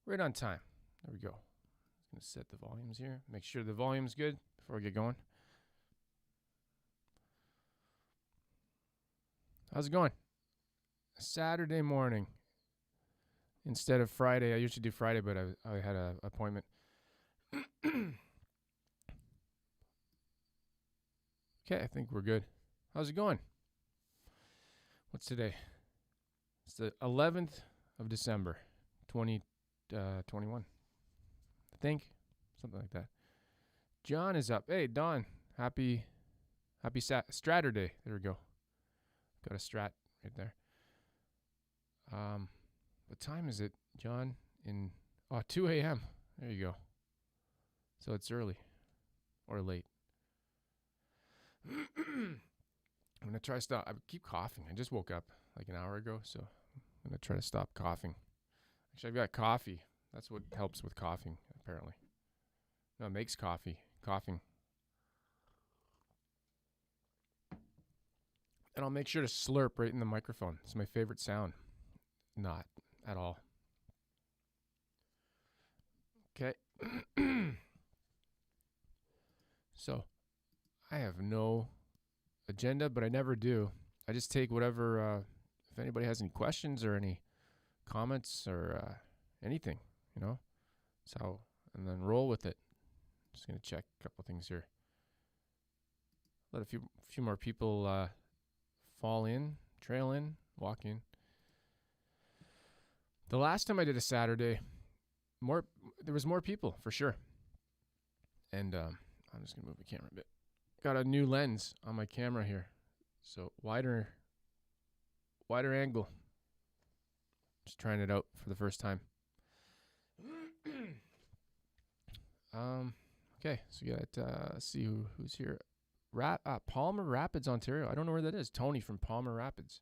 Right on time. There we go. I'm going to set the volumes here. Make sure the volume's good before I get going. How's it going? Saturday morning instead of Friday. I usually do Friday, but I had an appointment. Okay, I think we're good. How's it going? What's today? It's the 11th of December, 2021. I think. Something like that. John is up. Hey, Don. Happy Straturday. There we go. Got a strat right there. What time is it, John? 2 a.m. There you go. So it's early or late. I'm going to try to stop. I keep coughing. I just woke up like an hour ago, so I'm going to try to stop coughing. Actually, I've got coffee. That's what helps with coughing, apparently. No, it makes coughing. And I'll make sure to slurp right in the microphone. It's my favorite sound. Not at all. Okay. So, I have no agenda, but I never do. I just take whatever, if anybody has any questions or any comments or anything, So, and then roll with it. Just going to check a couple things here. Let a few more people trail in, walk in. The last time I did a Saturday, there was more people for sure. And I'm just going to move the camera a bit. Got a new lens on my camera here. So wider angle. Just trying it out for the first time. Okay, so you got, let's see who's here. Palmer Rapids, Ontario. I don't know where that is. Tony from Palmer Rapids.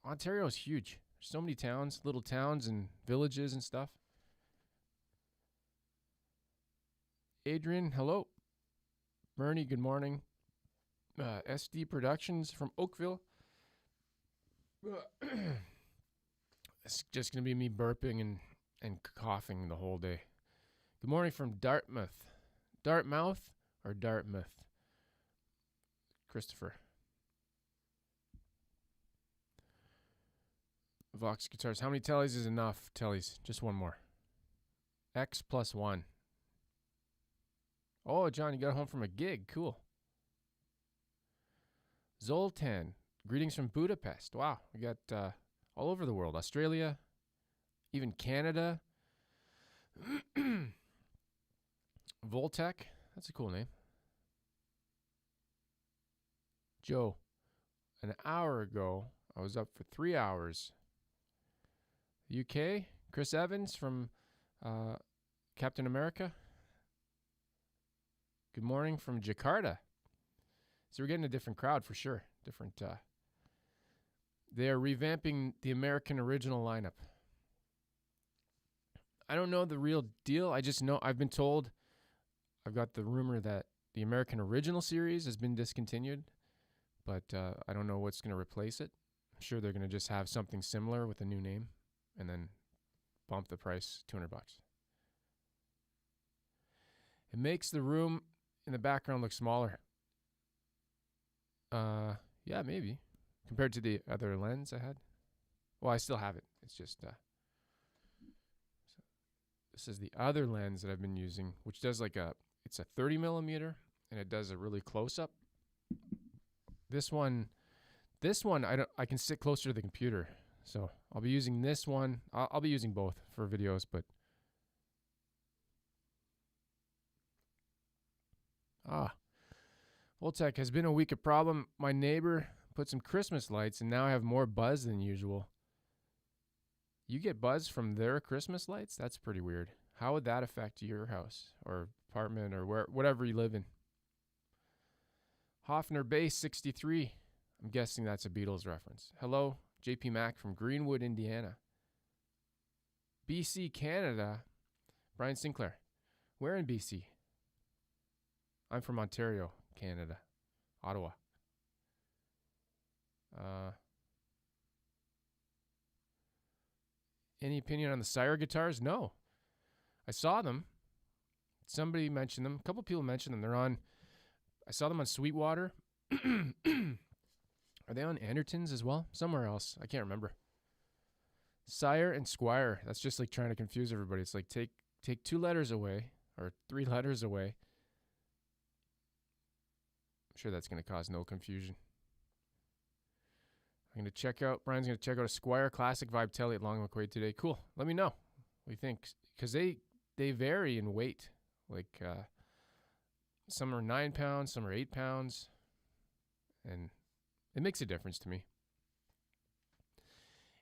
Ontario is huge. There's so many towns, little towns and villages and stuff. Adrian, hello. Bernie, good morning. SD Productions from Oakville. It's just going to be me burping and coughing the whole day. Good morning from Dartmouth. Dartmouth or Dartmouth? Christopher. Vox Guitars. How many Teles is enough? Teles. Just one more. X plus 1. Oh, John, you got home from a gig. Cool. Zoltan. Greetings from Budapest. Wow. We got all over the world. Australia. Even Canada. Voltec. That's a cool name. Joe. An hour ago, I was up for 3 hours. UK. Chris Evans from Captain America. Good morning from Jakarta. So we're getting a different crowd for sure. They are revamping the American original lineup. I don't know the real deal. I just know I've been told, I've got the rumor that the American original series has been discontinued, but I don't know what's going to replace it. I'm sure they're going to just have something similar with a new name and then bump the price $200. It makes the room in the background look smaller. Yeah, maybe. Compared to the other lens I had. Well, I still have it. It's just, this is the other lens that I've been using, which does it's a 30 millimeter, and it does a really close up. This one, I can sit closer to the computer. So I'll be using this one. I'll be using both for videos, but. Voltec has been a week of problem. My neighbor put some Christmas lights, and now I have more buzz than usual. You get buzz from their Christmas lights? That's pretty weird. How would that affect your house or apartment or whatever you live in? Hoffner Bass 63. I'm guessing that's a Beatles reference. Hello, JP Mack from Greenwood, Indiana. BC, Canada. Brian Sinclair. Where in BC? I'm from Ontario, Canada. Ottawa. Any opinion on the Sire guitars? No. I saw them. Somebody mentioned them. A couple people mentioned them. I saw them on Sweetwater. Are they on Andertons as well? Somewhere else. I can't remember. Sire and Squire. That's just like trying to confuse everybody. It's like take 2 letters away or 3 letters away. I'm sure that's going to cause no confusion. Brian's going to check out a Squire Classic Vibe Tele at Long McQuaid today. Cool. Let me know what you think. Because they vary in weight. Like some are 9 pounds, some are 8 pounds. And it makes a difference to me.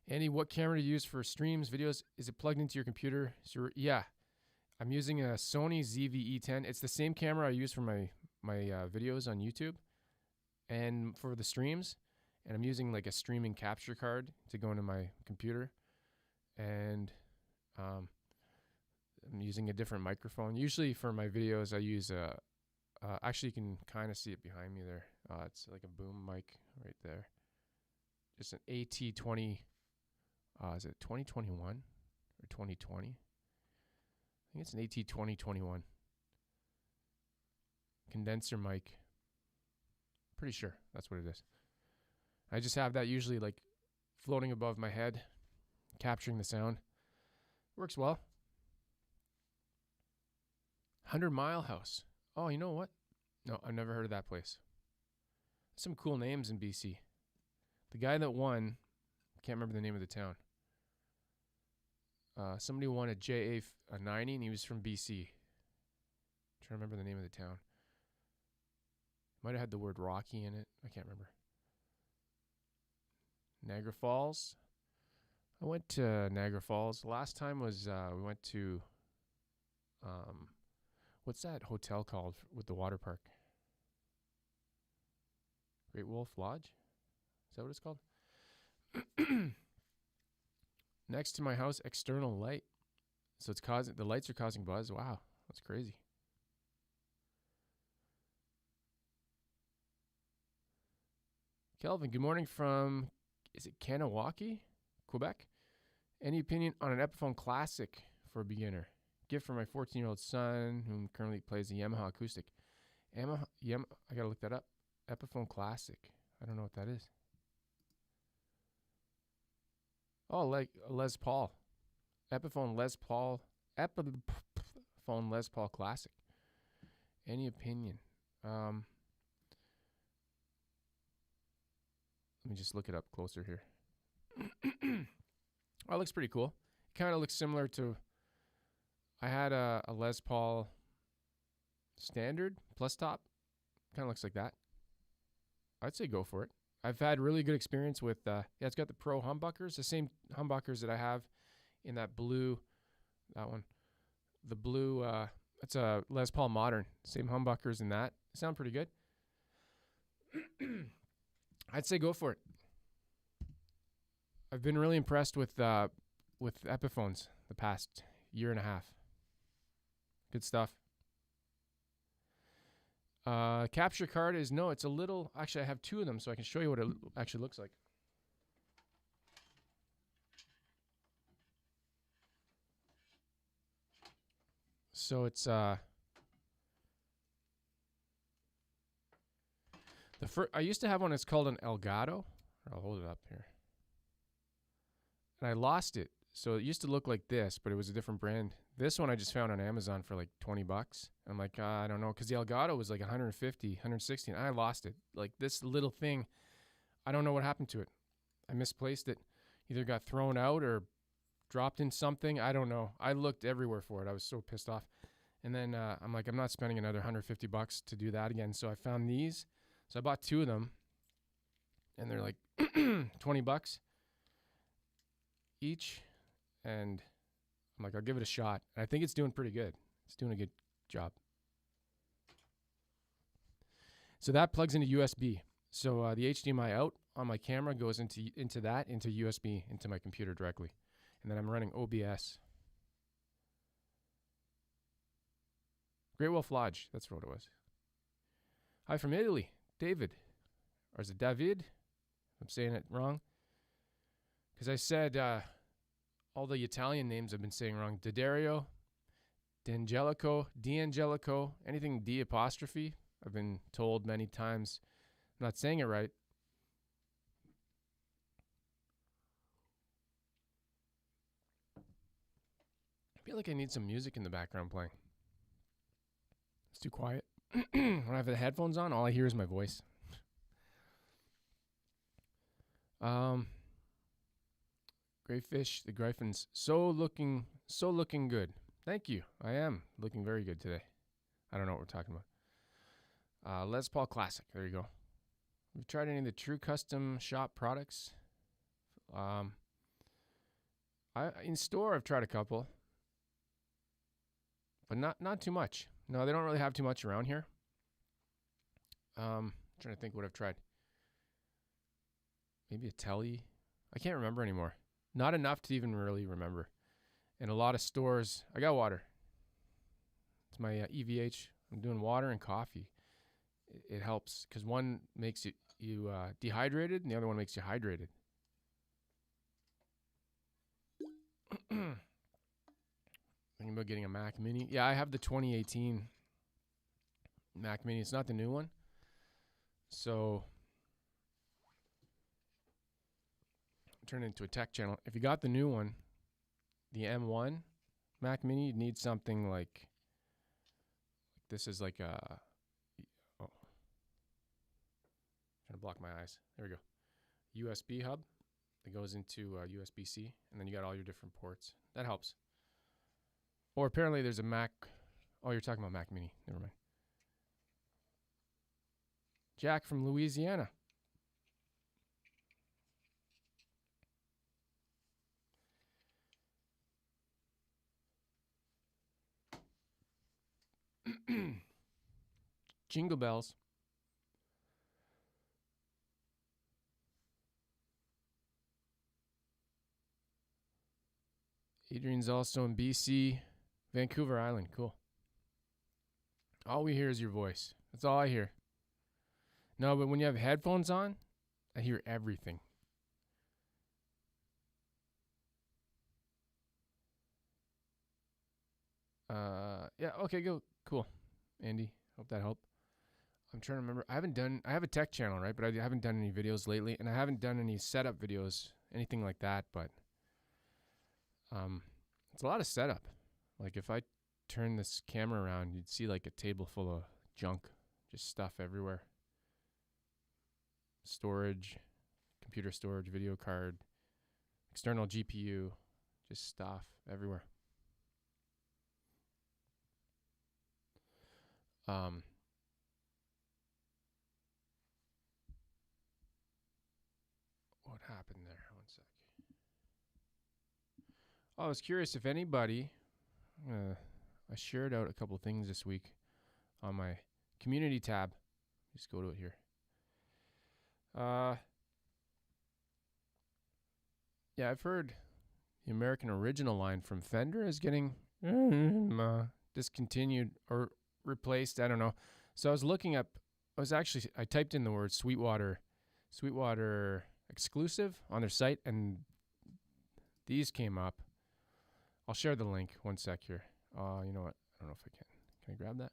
Andy, what camera to use for streams, videos? Is it plugged into your computer? Yeah. I'm using a Sony ZV-E10. It's the same camera I use for my videos on YouTube and for the streams. And I'm using like a streaming capture card to go into my computer. And I'm using a different microphone. Usually for my videos, I use actually you can kind of see it behind me there. It's like a boom mic right there. Just an AT20. Is it 2021 or 2020? I think it's an AT2021. Condenser mic. Pretty sure that's what it is. I just have that usually like floating above my head, capturing the sound. Works well. 100 Mile House. Oh, you know what? No, I've never heard of that place. Some cool names in BC. The guy that won, can't remember the name of the town. Somebody won a JA90 and he was from BC. Trying to remember the name of the town. Might have had the word Rocky in it. I can't remember. Niagara Falls. I went to Niagara Falls. Last time was we went to what's that hotel called with the water park? Great Wolf Lodge? Is that what it's called? Next to my house, external light. So the lights are causing buzz. Wow, that's crazy. Kelvin, good morning from, is it Kanawaki, Quebec? Any opinion on an Epiphone Classic for a beginner? Gift for my 14-year-old son, who currently plays the Yamaha acoustic. I gotta look that up. Epiphone Classic. I don't know what that is. Oh, like Les Paul. Epiphone Les Paul. Epiphone Les Paul Classic. Any opinion? Let me just look it up closer here. Oh, it looks pretty cool. It kind of looks similar to, I had a Les Paul Standard plus top. Kind of looks like that. I'd say go for it. I've had really good experience with, it's got the Pro humbuckers, the same humbuckers that I have in that blue, that one. The blue, it's a Les Paul Modern. Same humbuckers in that. Sound pretty good. I'd say go for it. I've been really impressed with Epiphones the past year and a half. Good stuff. Capture card is, no, it's a little, actually I have 2 of them so I can show you what it actually looks like. So it's, I used to have one that's called an Elgato. I'll hold it up here. And I lost it. So it used to look like this, but it was a different brand. This one I just found on Amazon for like $20. I'm like, I don't know, because the Elgato was like 150, 160, and I lost it. Like this little thing, I don't know what happened to it. I misplaced it. Either got thrown out or dropped in something. I don't know. I looked everywhere for it. I was so pissed off. And then I'm like, I'm not spending another $150 to do that again. So I found these. So I bought 2 of them, and they're like $20 each. And I'm like, I'll give it a shot. And I think it's doing pretty good. It's doing a good job. So that plugs into USB. So the HDMI out on my camera goes into USB, into my computer directly. And then I'm running OBS. Great Wolf Lodge. That's what it was. Hi from Italy. David. Or is it David? I'm saying it wrong. Because I said all the Italian names I've been saying wrong. D'Addario, D'Angelico, anything D apostrophe. I've been told many times I'm not saying it right. I feel like I need some music in the background playing. It's too quiet. When I have the headphones on, all I hear is my voice. Great fish, the Gryphon's so looking good. Thank you. I am looking very good today. I don't know what we're talking about. Les Paul Classic. There you go. Have you tried any of the True Custom Shop products? In store, I've tried a couple, but not too much. No, they don't really have too much around here. Trying to think what I've tried. Maybe a Tele. I can't remember anymore. Not enough to even really remember. In a lot of stores, I got water. It's my EVH. I'm doing water and coffee. It helps because one makes you dehydrated and the other one makes you hydrated. Thinking about getting a Mac Mini. Yeah, I have the 2018 Mac Mini. It's not the new one. So turn it into a tech channel. If you got the new one, the M1 Mac Mini, you'd need something like this is like a trying to block my eyes. There we go. USB hub that goes into USB-C, and then you got all your different ports. That helps. Or apparently there's a Mac. Oh, you're talking about Mac Mini. Never mind. Jack from Louisiana. Jingle bells. Adrian's also in BC, Vancouver Island. Cool. All we hear is your voice. That's all I hear. No, but when you have headphones on, I hear everything. Yeah, okay, go. Cool. Andy, hope that helped. I'm trying to remember. I have a tech channel, right? But I haven't done any videos lately, and I haven't done any setup videos, anything like that, but it's a lot of setup. Like if I turn this camera around, you'd see like a table full of junk, just stuff everywhere. Storage, computer storage, video card, external GPU, just stuff everywhere. What happened there? One sec. Oh, I was curious if anybody, I shared out a couple things this week on my community tab. Just go to it here. Yeah, I've heard the American Original line from Fender is getting discontinued or replaced. I don't know. So I was looking up. I typed in the word Sweetwater exclusive on their site, and these came up. I'll share the link. One sec here. You know what? I don't know if I can. Can I grab that?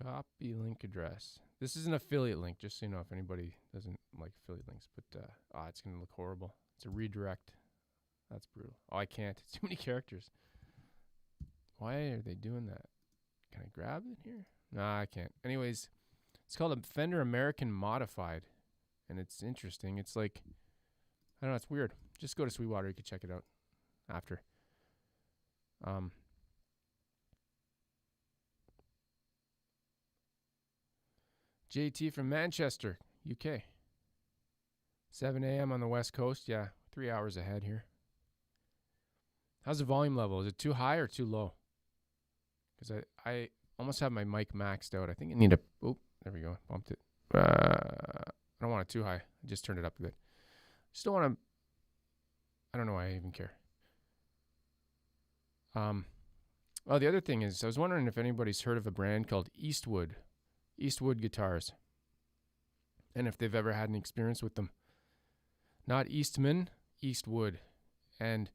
Copy link address. This is an affiliate link, just so you know if anybody doesn't like affiliate links. But it's going to look horrible. It's a redirect. That's brutal. Oh, I can't. It's too many characters. Why are they doing that? Can I grab it here? No, I can't. Anyways, it's called a Fender American Modified, and it's interesting. It's like, I don't know, it's weird. Just go to Sweetwater. You can check it out after. JT from Manchester, UK. 7 a.m. on the West Coast. Yeah, 3 hours ahead here. How's the volume level? Is it too high or too low? Because I almost have my mic maxed out. I think I need a... Oh, there we go. Bumped it. I don't want it too high. I just turned it up a bit. Just don't want to... I don't know why I even care. Oh, the other thing is, I was wondering if anybody's heard of a brand called Eastwood. Eastwood guitars. And if they've ever had any experience with them. Not Eastman, Eastwood, and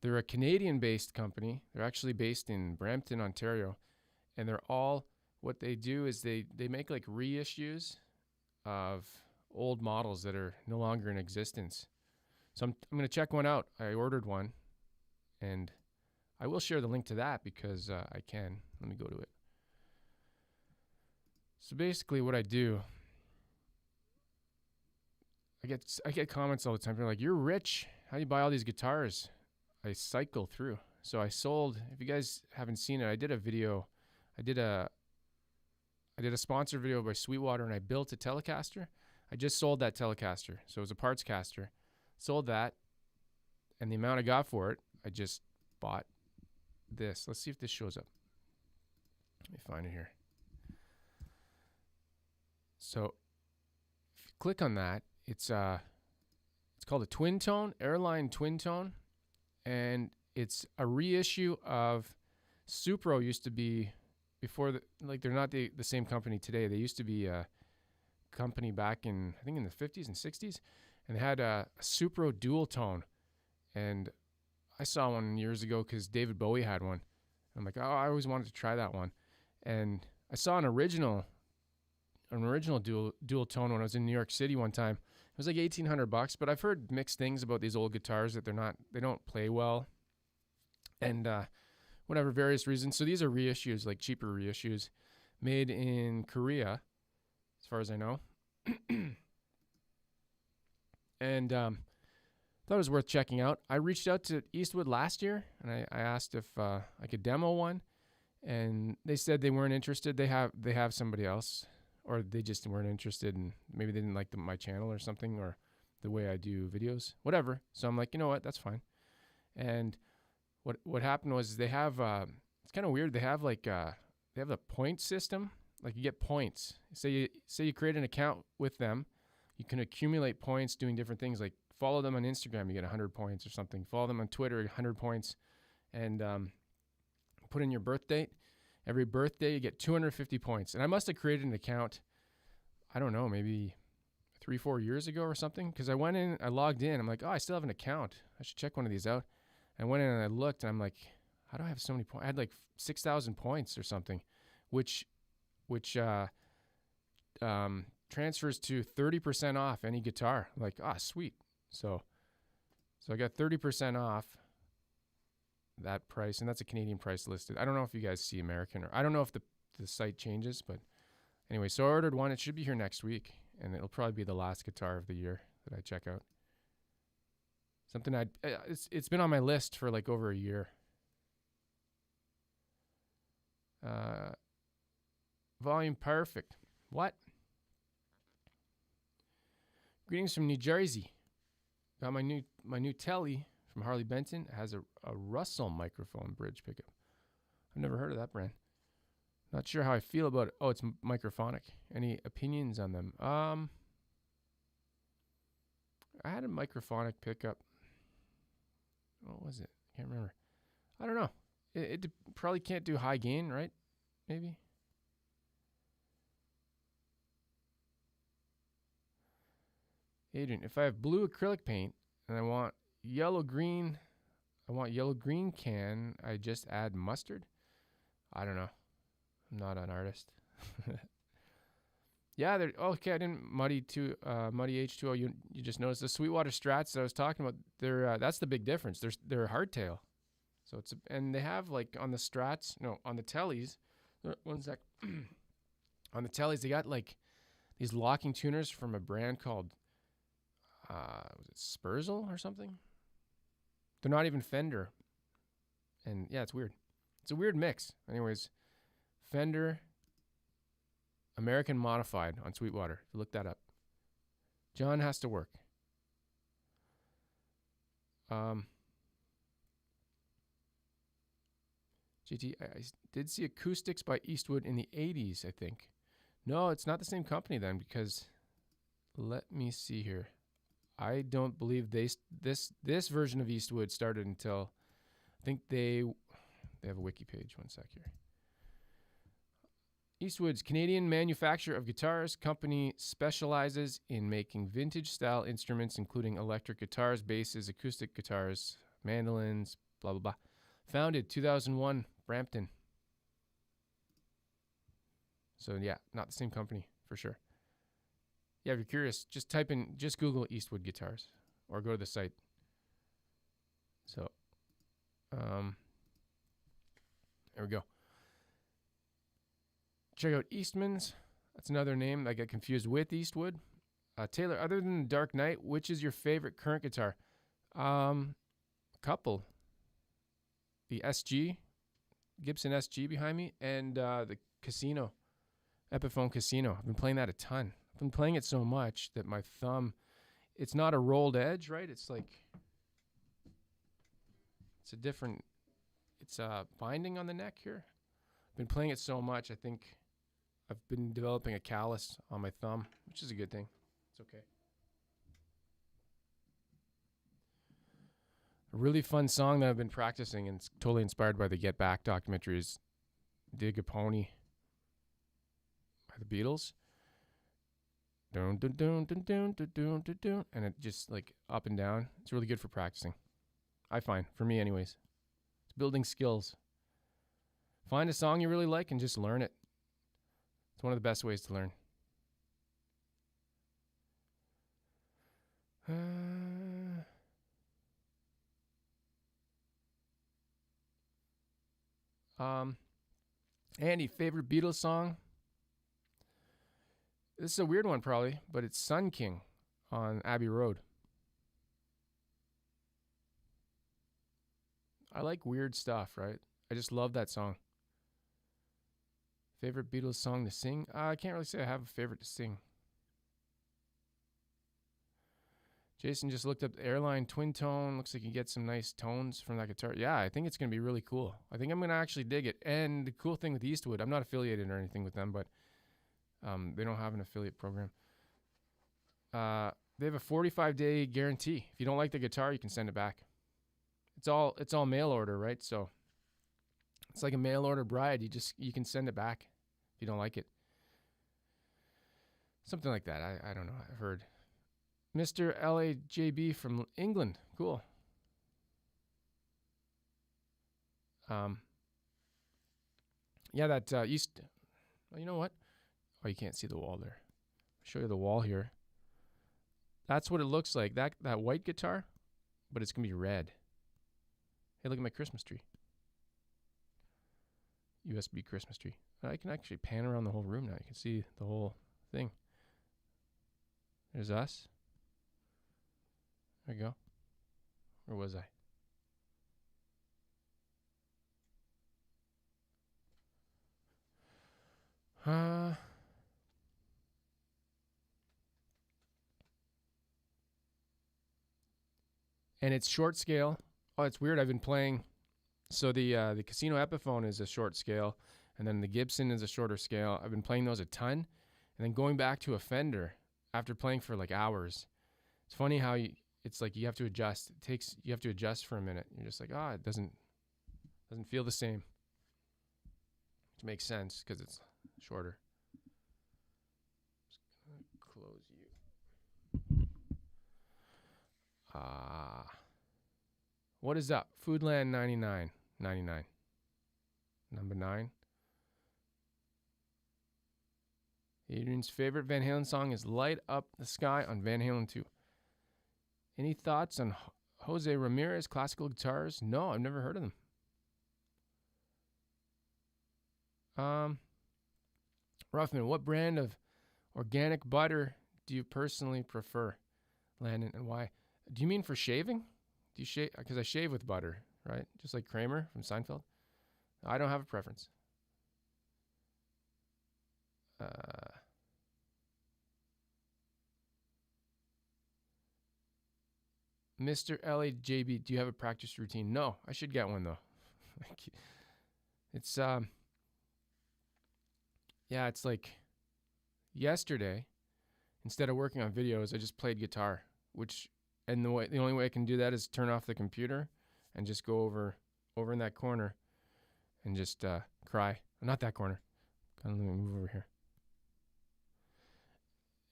they're a Canadian-based company. They're actually based in Brampton, Ontario, and they're all, what they do is they make like reissues of old models that are no longer in existence. So I'm going to check one out. I ordered one, and I will share the link to that because I can. Let me go to it. So basically what I do, I get comments all the time. They're like, "You're rich. How do you buy all these guitars?" I cycle through. So I sold, if you guys haven't seen it, I did a video. I did a sponsor video by Sweetwater, and I built a Telecaster. I just sold that Telecaster. So it was a parts caster. Sold that, and the amount I got for it, I just bought this. Let's see if this shows up. Let me find it here. So if you click on that, it's called a twin tone, Airline twin tone, and it's a reissue of Supro. Used to be, before they're not the same company today. They used to be a company back in, I think, in the 50s and 60s, and they had a Supro dual tone. And I saw one years ago because David Bowie had one. I'm like, oh, I always wanted to try that one. And I saw an original dual tone when I was in New York City one time. It was like $1,800, but I've heard mixed things about these old guitars, that they don't play well, and whatever, various reasons. So these are reissues, like cheaper reissues, made in Korea, as far as I know. And thought it was worth checking out. I reached out to Eastwood last year, and I asked if I could demo one, and they said they weren't interested. They have somebody else, or they just weren't interested, and maybe they didn't like my channel or something, or the way I do videos, whatever. So I'm like, you know what, that's fine. And what happened was they have it's kind of weird. They have they have a point system. Like, you get points. Say you create an account with them, you can accumulate points doing different things. Like, follow them on Instagram, you get 100 points or something. Follow them on Twitter, 100 points, and put in your birth date. Every birthday, you get 250 points. And I must have created an account, I don't know, maybe 3-4 years ago or something. Because I went in, I logged in. I'm like, oh, I still have an account. I should check one of these out. I went in and I looked, and I'm like, how do I have so many points? I had like 6,000 points or something, which transfers to 30% off any guitar. I'm like, sweet. So I got 30% off that price, and that's a Canadian price listed. I don't know if you guys see American, or I don't know if the site changes, but anyway, so I ordered one. It should be here next week, and it'll probably be the last guitar of the year that I check out. Something it's been on my list for like over a year. Volume perfect. What? Greetings from New Jersey. Got my new Tele from Harley Benton. It has a Russell microphone bridge pickup. I've never heard of that brand. Not sure how I feel about it. Oh, it's Microphonic. Any opinions on them? I had a Microphonic pickup. What was it? Can't remember. I don't know. It probably can't do high gain, right? Maybe. Adrian, if I have blue acrylic paint and I want yellow green can I just add mustard? I don't know. I'm not an artist. Yeah, okay. I didn't muddy H2O. You just noticed the Sweetwater Strats that I was talking about. They're that's the big difference. They're hardtail. So and they have like on the Strats, no, on the Teles. One sec. On the Teles, they got like these locking tuners from a brand called was it Spurzl or something? They're not even Fender. And yeah, it's weird. It's a weird mix. Anyways, Fender American Modified on Sweetwater. If you look that up. John has to work. JT, I did see Acoustics by Eastwood in the 80s, I think. No, it's not the same company then, because let me see here. I don't believe this version of Eastwood started until, I think they have a wiki page. One sec here. Eastwood's Canadian manufacturer of guitars. Company specializes in making vintage-style instruments, including electric guitars, basses, acoustic guitars, mandolins, blah, blah, blah. Founded 2001, Brampton. So, yeah, not the same company, for sure. Yeah, if you're curious, just Google Eastwood guitars or go to the site. So, there we go. Check out Eastman's. That's another name I get confused with Eastwood. Taylor, other than the Dark Knight, which is your favorite current guitar? A couple. The SG, Gibson SG behind me, and the Casino, Epiphone Casino. I've been playing that a ton. I've been playing it so much that my thumb, it's not a rolled edge, right? It's like, it's a different, it's a binding on the neck here. I've been playing it so much, I think I've been developing a callus on my thumb, which is a good thing. It's okay. A really fun song that I've been practicing, and it's totally inspired by the Get Back documentary, is Dig a Pony by the Beatles. Dun, dun, dun, dun, dun, dun, dun, dun, dun, and it just like up and down. It's really good for practicing, I find, for me anyways. It's building skills. Find a song you really like and just learn it. It's one of the best ways to learn. Andy, favorite Beatles song? This is a weird one probably, but it's Sun King on Abbey Road. I like weird stuff, right? I just love that song. Favorite Beatles song to sing? I can't really say I have a favorite to sing. Jason just looked up the Airline Twin Tone. Looks like you get some nice tones from that guitar. Yeah, I think it's going to be really cool. I think I'm going to actually dig it. And the cool thing with Eastwood, I'm not affiliated or anything with them, but they don't have an affiliate program. They have a 45-day guarantee. If you don't like the guitar, you can send it back. It's all mail order, right? So it's like a mail order bride. You can send it back if you don't like it. Something like that. I don't know. I've heard. Mr. LAJB from England. Cool. Yeah, that East. Well, you know what? Oh, you can't see the wall there. I'll show you the wall here. That's what it looks like. That white guitar, but it's gonna be red. Hey, look at my Christmas tree. USB Christmas tree. I can actually pan around the whole room now. You can see the whole thing. There's us. There you go. Where was I? And it's short scale. Oh, it's weird. I've been playing. So the Casino Epiphone is a short scale, and then the Gibson is a shorter scale. I've been playing those a ton, and then going back to a Fender after playing for like hours. It's funny how it's like you have to adjust. You have to adjust for a minute. You're just like, it doesn't feel the same. Which makes sense because it's shorter. Just gonna close you. What is up? Foodland 99. Number 9. Adrian's favorite Van Halen song is Light Up the Sky on Van Halen 2. Any thoughts on Jose Ramirez classical guitars? No, I've never heard of them. Ruffman, what brand of organic butter do you personally prefer? Landon, and why? Do you mean for shaving? Do you shave? Because I shave with butter, right? Just like Kramer from Seinfeld. I don't have a preference. Mr. LAJB, do you have a practice routine? No, I should get one though. It's it's like yesterday, instead of working on videos, I just played guitar, and the only way I can do that is turn off the computer and just go over in that corner and just cry. Not that corner. Let me move over here.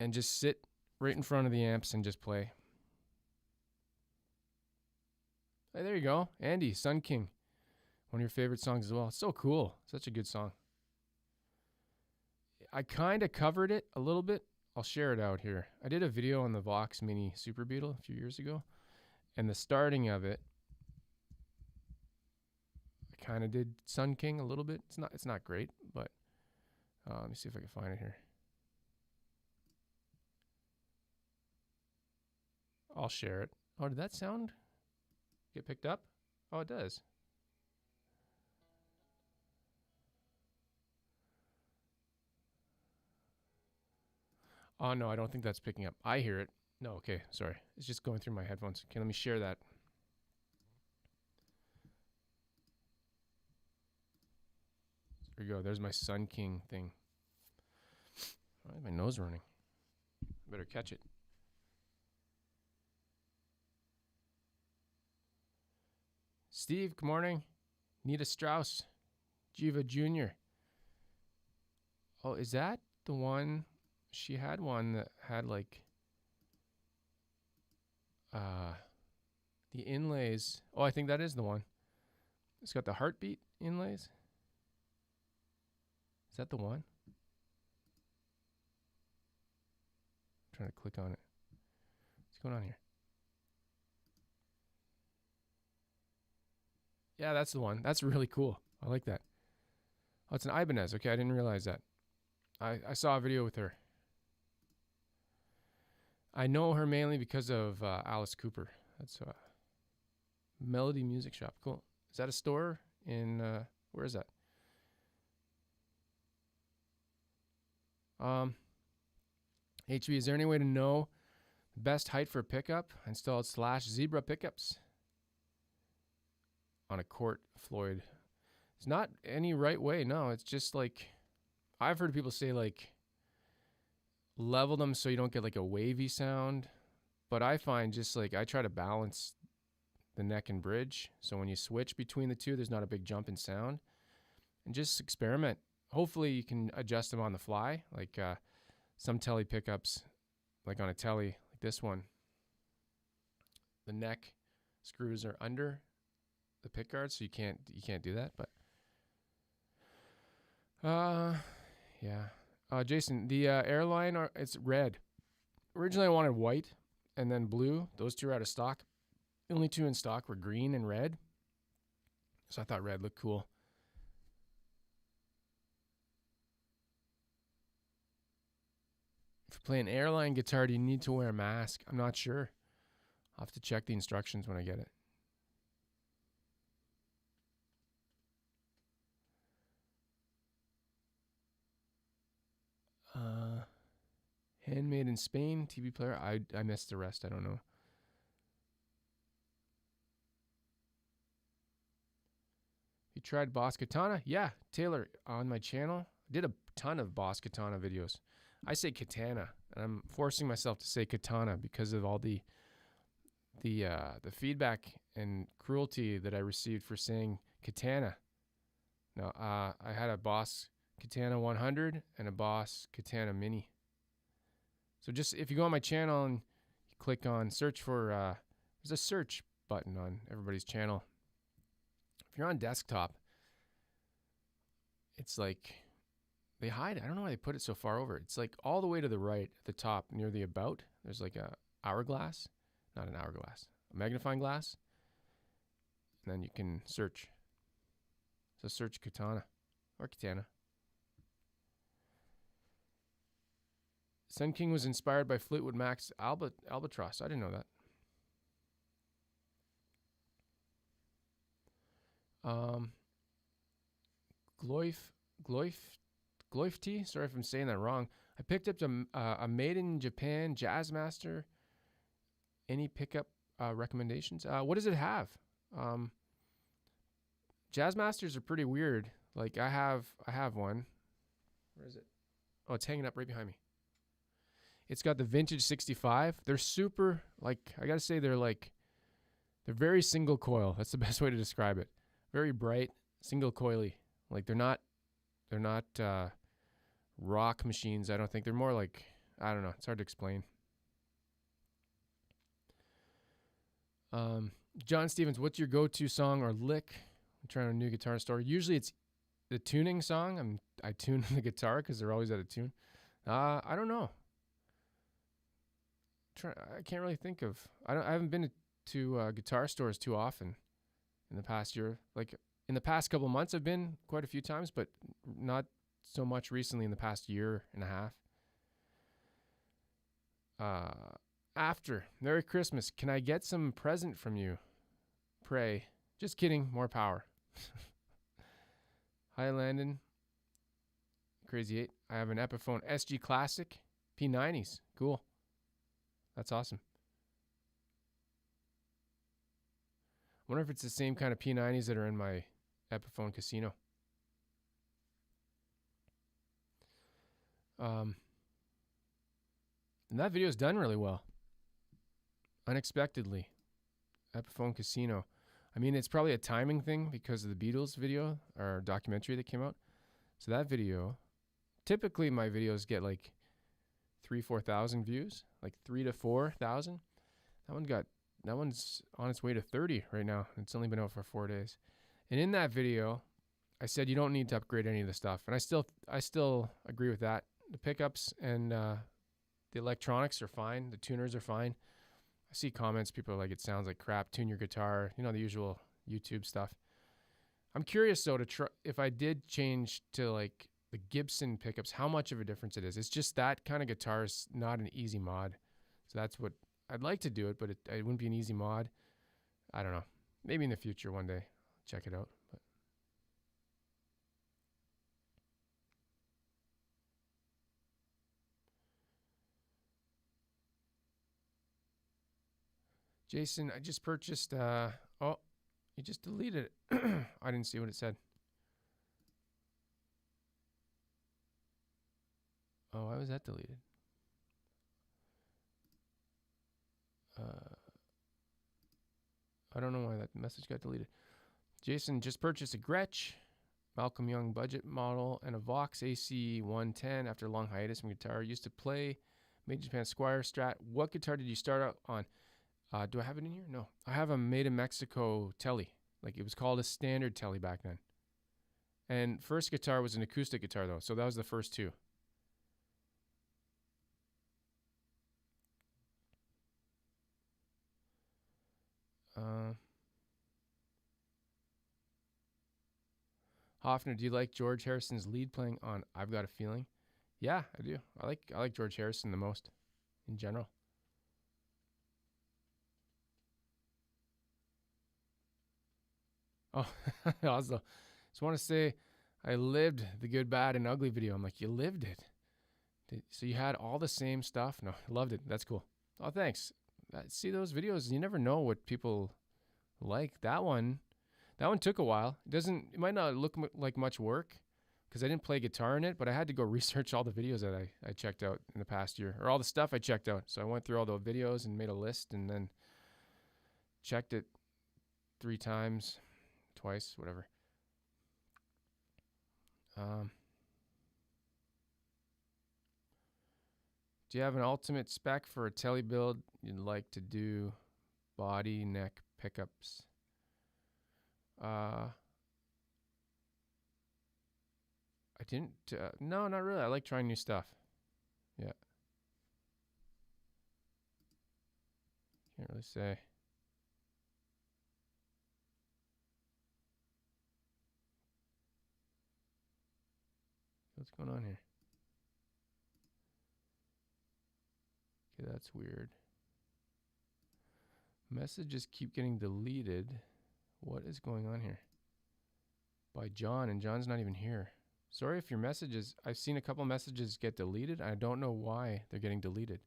And just sit right in front of the amps and just play. Hey, there you go. Andy, Sun King. One of your favorite songs as well. It's so cool. Such a good song. I kind of covered it a little bit. I'll share it out here. I did a video on the Vox Mini Super Beetle a few years ago. And the starting of it, I kind of did Sun King a little bit. It's not great, but let me see if I can find it here. I'll share it. Oh, did that sound get picked up? Oh, it does. Oh, no, I don't think that's picking up. I hear it. No, okay, sorry. It's just going through my headphones. Okay, let me share that. There you go. There's my Sun King thing. Why is my nose running? I better catch it. Steve, good morning. Nita Strauss, Jiva Jr. Oh, is that the one? She had one that had like the inlays. Oh, I think that is the one. It's got the heartbeat inlays. Is that the one? I'm trying to click on it. What's going on here? Yeah, that's the one. That's really cool. I like that. Oh, it's an Ibanez. Okay, I didn't realize that. I saw a video with her. I know her mainly because of Alice Cooper. That's Melody Music Shop. Cool. Is that a store in, where is that? HV, is there any way to know the best height for a pickup? Installed /Zebra pickups on a Court Floyd. It's not any right way. No, it's just like, I've heard people say like, level them so you don't get like a wavy sound. But I find just like, I try to balance the neck and bridge. So when you switch between the two, there's not a big jump in sound. And just experiment. Hopefully you can adjust them on the fly. Like some Tele pickups, like on a Tele, like this one. The neck screws are under the pick guard, so you can't do that. But yeah. Jason, the airline it's red. Originally I wanted white and then blue. Those two are out of stock. The only two in stock were green and red. So I thought red looked cool. If you're playing airline guitar, do you need to wear a mask? I'm not sure. I'll have to check the instructions when I get it. Handmade in Spain, TV player. I missed the rest. I don't know. You tried Boss Katana? Yeah, Taylor, on my channel. I did a ton of Boss Katana videos. I say Katana, and I'm forcing myself to say Katana because of all the feedback and cruelty that I received for saying Katana. Now, I had a Boss Katana 100 and a Boss Katana Mini. So just if you go on my channel and you click on search for, there's a search button on everybody's channel. If you're on desktop, it's like they hide it. I don't know why they put it so far over. It's like all the way to the right at the top near the about. There's like a hourglass, not an hourglass, a magnifying glass. And then you can search. So search Katana or Katana. Sun King was inspired by Fleetwood Mac's Albatross. I didn't know that. Gloifty, sorry if I'm saying that wrong. I picked up a made in Japan Jazzmaster. Any pickup recommendations? What does it have? Jazzmasters are pretty weird. Like I have one. Where is it? Oh, it's hanging up right behind me. It's got the vintage 65. They're super, like, I gotta say they're very single coil. That's the best way to describe it. Very bright, single coily. Like they're not rock machines. I don't think they're more like, I don't know. It's hard to explain. John Stevens, what's your go-to song or lick? I'm trying a new guitar store. Usually it's the tuning song. I tune the guitar because they're always out of tune. I don't know. I can't really think of. I haven't been to guitar stores too often in the past year. Like in the past couple of months, I've been quite a few times, but not so much recently in the past year and a half. After Merry Christmas, can I get some present from you? Pray. Just kidding. More power. Hi, Landon. Crazy 8. I have an Epiphone SG Classic P90s. Cool. That's awesome. I wonder if it's the same kind of P90s that are in my Epiphone Casino. And that video is done really well. Unexpectedly. Epiphone Casino. I mean, it's probably a timing thing because of the Beatles video or documentary that came out. So that video, typically my videos get like 3,000-4,000 views, like 3,000 to 4,000. That one's on its way to 30 right now. It's only been out for 4 days. And in that video, I said you don't need to upgrade any of the stuff, and I still agree with that. The pickups and the electronics are fine. The tuners are fine. I see comments, people are like, it sounds like crap, tune your guitar, the usual YouTube stuff. I'm curious though to try, if I did change to like the Gibson pickups, how much of a difference it is. It's just that kind of guitar is not an easy mod. So that's what, I'd like to do it, but it wouldn't be an easy mod. I don't know. Maybe in the future one day, check it out. But Jason, I just purchased, oh, you just deleted it. I didn't see what it said. Oh, why was that deleted? I don't know why that message got deleted. Jason just purchased a Gretsch, Malcolm Young budget model, and a Vox AC-110 after a long hiatus from guitar. Used to play Made in Japan Squire Strat. What guitar did you start out on? Do I have it in here? No. I have a Made in Mexico Tele. Like it was called a standard Tele back then. And first guitar was an acoustic guitar though. So that was the first two. Hoffner, do you like George Harrison's lead playing on I've Got a Feeling? Yeah, I do. I like George Harrison the most in general. Oh, also, just want to say I lived the good, bad, and ugly video. I'm like, you lived it. So you had all the same stuff? No, I loved it. That's cool. Oh, thanks. See those videos? You never know what people like. That one took a while. It might not look like much work because I didn't play guitar in it, but I had to go research all the videos that I checked out in the past year, or all the stuff I checked out. So I went through all the videos and made a list and then checked it 3 times. Twice, whatever. Do you have an ultimate spec for a Tele build you'd like to do? Body, neck, pickups. I didn't. No, not really. I like trying new stuff. Yeah. Can't really say. What's going on here? Okay, that's weird. Messages keep getting deleted. What is going on here? By John, and John's not even here. Sorry if your messages, I've seen a couple messages get deleted. I don't know why they're getting deleted.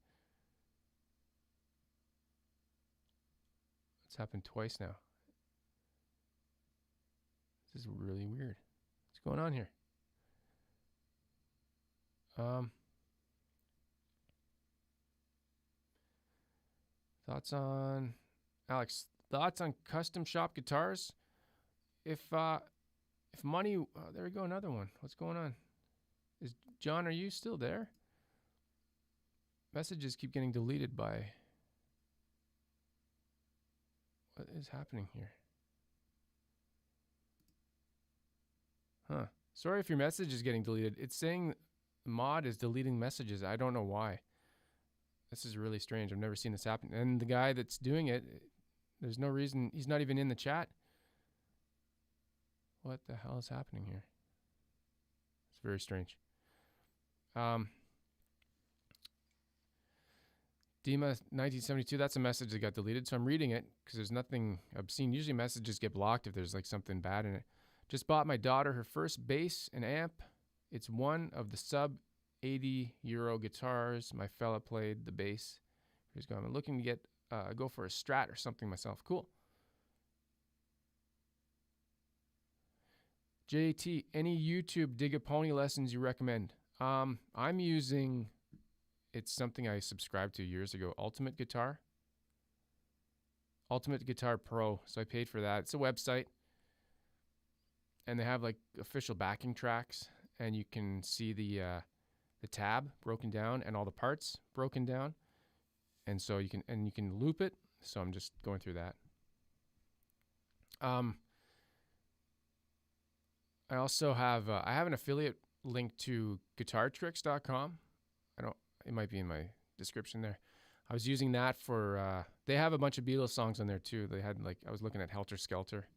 It's happened twice now. This is really weird. What's going on here? Thoughts on custom shop guitars? If money, there we go, another one. What's going on? John, are you still there? Messages keep getting deleted by... What is happening here? Huh. Sorry if your message is getting deleted. It's saying mod is deleting messages. I don't know why. This is really strange. I've never seen this happen. And the guy that's doing it, there's no reason. He's not even in the chat. What the hell is happening here? It's very strange. Dima 1972, that's a message that got deleted. So I'm reading it because there's nothing obscene. Usually messages get blocked if there's like something bad in it. Just bought my daughter her first bass and amp. It's one of the sub €80 guitars. My fella played the bass. He's going, I'm looking to get go for a Strat or something myself. Cool. JT, any YouTube Dig-a-Pony lessons you recommend? I'm using, it's something I subscribed to years ago, Ultimate Guitar Pro. So I paid for that. It's a website. And they have like official backing tracks, and you can see the tab broken down and all the parts broken down, and so you can loop it. So I'm just going through that. I also have I have an affiliate link to guitartricks.com. It might be in my description there. I was using that for they have a bunch of Beatles songs on there too. They had I was looking at Helter Skelter.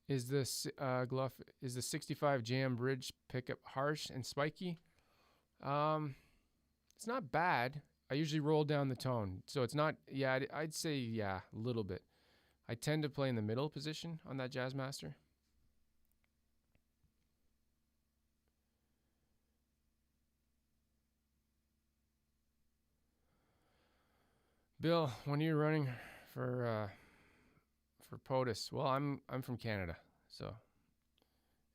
Is this Gluff? Is the 65 Jam Bridge pickup harsh and spiky? It's not bad. I usually roll down the tone, so it's not. Yeah, I'd say a little bit. I tend to play in the middle position on that Jazzmaster. Bill, when are you running for POTUS? Well, I'm from Canada, so,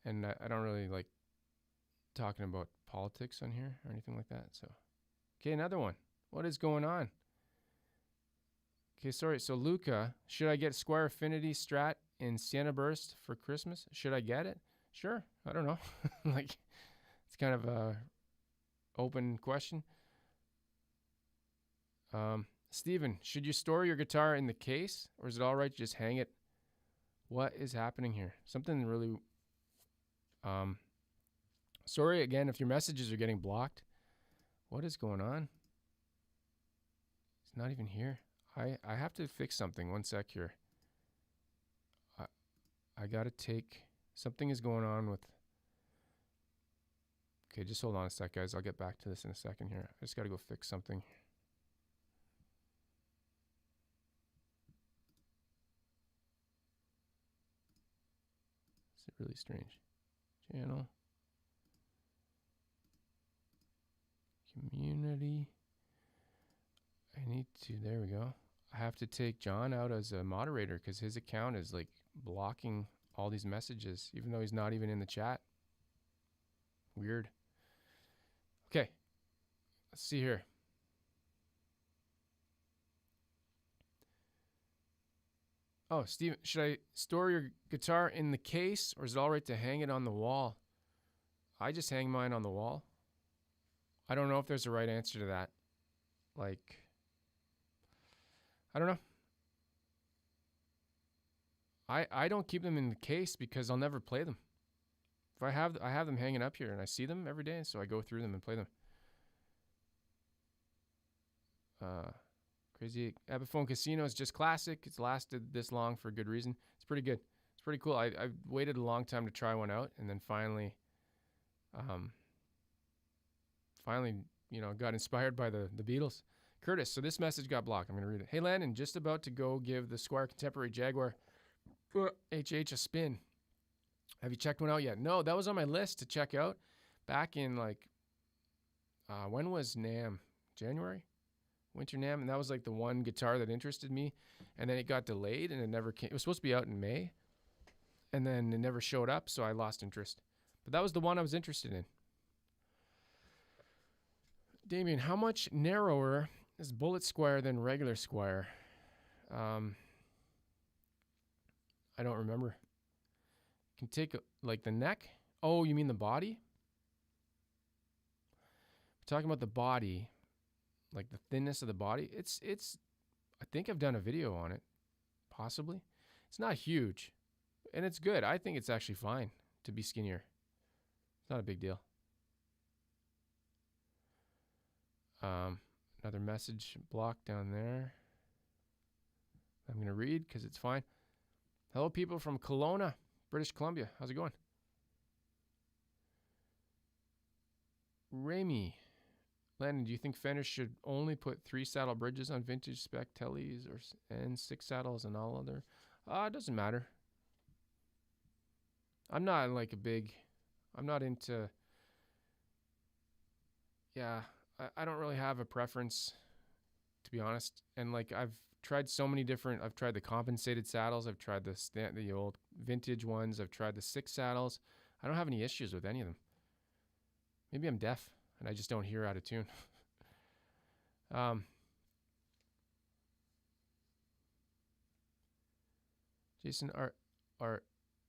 and I don't really like talking about politics on here or anything like that. So, okay, another one. What is going on? Okay, sorry. So Luca, should I get Squire Affinity Strat in Sienna Burst for Christmas? Should I get it? Sure. I don't know. Like, it's kind of a open question. Steven, should you store your guitar in the case, or is it all right to just hang it? What is happening here? Something really... sorry again if your messages are getting blocked. What is going on? It's not even here. I have to fix something. One sec here. I gotta take... Something is going on with... Okay, just hold on a sec, guys. I'll get back to this in a second here. I just gotta go fix something. It's really strange. Channel. Community. I need to, there we go. I have to take John out as a moderator because his account is like blocking all these messages, even though he's not even in the chat. Weird. Okay. Let's see here. Oh, Steven, should I store your guitar in the case, or is it all right to hang it on the wall? I just hang mine on the wall. I don't know if there's a right answer to that. Like, I don't know. I don't keep them in the case because I'll never play them. If I have them hanging up here and I see them every day, so I go through them and play them. Crazy Epiphone Casino is just classic. It's lasted this long for a good reason. It's pretty good. It's pretty cool. I waited a long time to try one out, and then finally, got inspired by the Beatles. Curtis, so this message got blocked. I'm going to read it. Hey, Landon, just about to go give the Squire Contemporary Jaguar HH a spin. Have you checked one out yet? No, that was on my list to check out back in when was NAMM? January? Winter NAMM, and that was like the one guitar that interested me, and then it got delayed and it never came. It was supposed to be out in May, and then it never showed up, so I lost interest. But that was the one I was interested in. Damien, how much narrower is bullet squire than regular squire? I don't remember. Can take like the neck. Oh, you mean the body? We're talking about the body, like the thinness of the body. It's. I think I've done a video on it, possibly. It's not huge, and it's good. I think it's actually fine to be skinnier. It's not a big deal. Another message block down there. I'm going to read because it's fine. Hello, people from Kelowna, British Columbia. How's it going? Remy. Landon, do you think Fender should only put 3 saddle bridges on vintage spec Teles and 6 saddles and all other? It doesn't matter. I'm not like I'm not into, I don't really have a preference, to be honest. And like I've tried so many different, I've tried the compensated saddles, I've tried the old vintage ones, I've tried the 6 saddles. I don't have any issues with any of them. Maybe I'm deaf and I just don't hear out of tune. Jason, are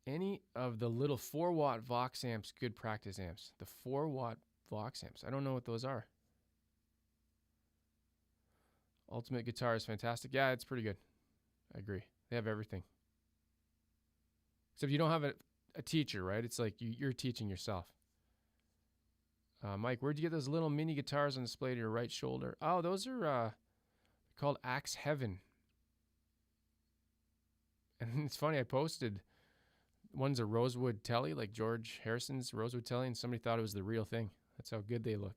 any of the little 4-watt Vox amps good practice amps? The 4-watt Vox amps. I don't know what those are. Ultimate guitar is fantastic. Yeah, it's pretty good. I agree. They have everything. Except you don't have a teacher, right? It's like you're teaching yourself. Mike, where'd you get those little mini guitars on display to your right shoulder? Oh, those are called Axe Heaven. And it's funny, I posted, one's a Rosewood Tele, like George Harrison's Rosewood Tele, and somebody thought it was the real thing. That's how good they look.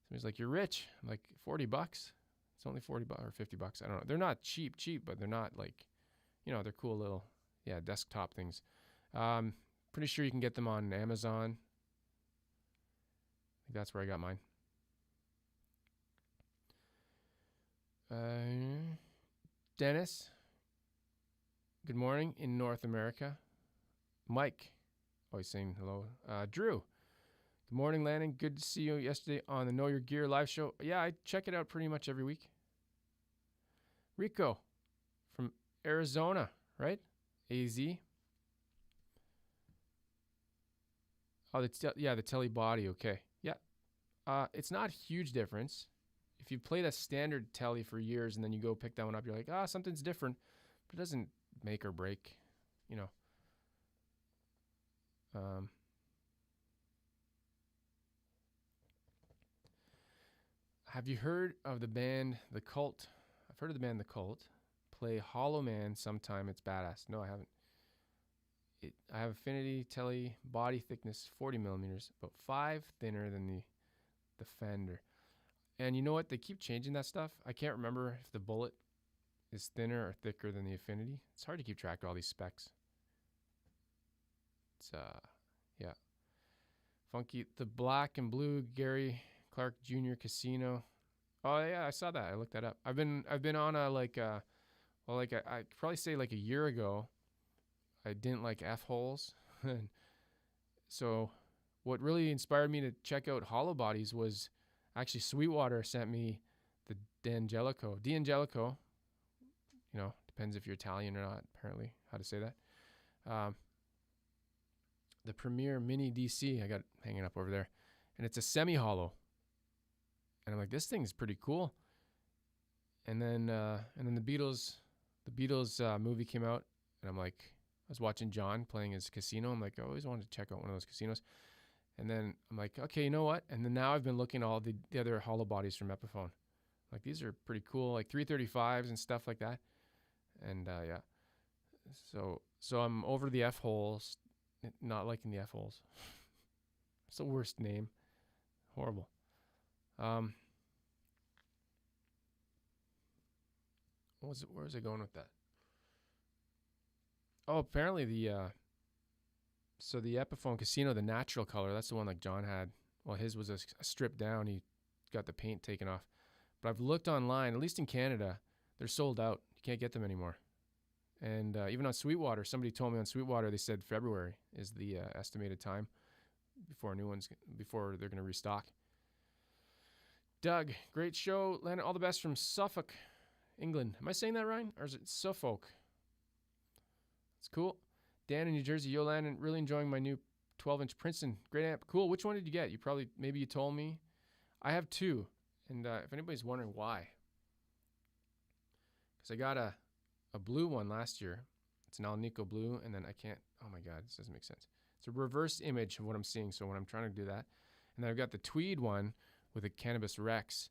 Somebody's like, you're rich. I'm like, $40. It's only $40 or $50. I don't know. They're not cheap, but they're not like, they're cool little, desktop things. Pretty sure you can get them on Amazon. I think that's where I got mine. Dennis, good morning in North America. Mike, always saying hello. Drew, good morning, Landon. Good to see you yesterday on the Know Your Gear live show. Yeah, I check it out pretty much every week. Rico from Arizona, right? AZ. Oh, the Tele body. Okay. Yeah. It's not a huge difference. If you played a standard Tele for years and then you go pick that one up, you're like, something's different. But it doesn't make or break, Have you heard of the band The Cult? I've heard of the band The Cult. Play Hollow Man sometime. It's badass. No, I haven't. I have Affinity Tele body thickness 40 millimeters, about 5 thinner than the Fender. And you know what? They keep changing that stuff. I can't remember if the Bullet is thinner or thicker than the Affinity. It's hard to keep track of all these specs. It's funky. The black and blue Gary Clark Jr. Casino. Oh yeah, I saw that. I looked that up. I've been on I could probably say like a year ago. I didn't like F-holes. So what really inspired me to check out hollow bodies was actually Sweetwater sent me the D'Angelico. Depends if you're Italian or not, apparently, how to say that. The Premier Mini DC I got hanging up over there. And it's a semi-hollow. And I'm like, this thing's pretty cool. And then the Beatles movie came out, and I'm like, I was watching John playing his casino. I'm like, I always wanted to check out one of those casinos. And then I'm like, okay, you know what? And then now I've been looking at all the other hollow bodies from Epiphone. Like, these are pretty cool, like 335s and stuff like that. And so I'm over the F-holes, not liking the F-holes. It's the worst name. Horrible. Where was I going with that? Oh, apparently the Epiphone Casino, the natural color, that's the one like John had. Well, his was a stripped down. He got the paint taken off. But I've looked online, at least in Canada, they're sold out. You can't get them anymore. And even on Sweetwater, somebody told me on Sweetwater, they said February is the estimated time before they're going to restock. Doug, great show. Landon, all the best from Suffolk, England. Am I saying that right? Or is it Suffolk? It's cool. Dan in New Jersey. Yo, Landon, really enjoying my new 12-inch Princeton. Great amp. Cool. Which one did you get? Maybe you told me. I have two. And if anybody's wondering why. Because I got a blue one last year. It's an Alnico blue. And then oh my God, this doesn't make sense. It's a reverse image of what I'm seeing. So when I'm trying to do that. And then I've got the tweed one with a Cannabis Rex.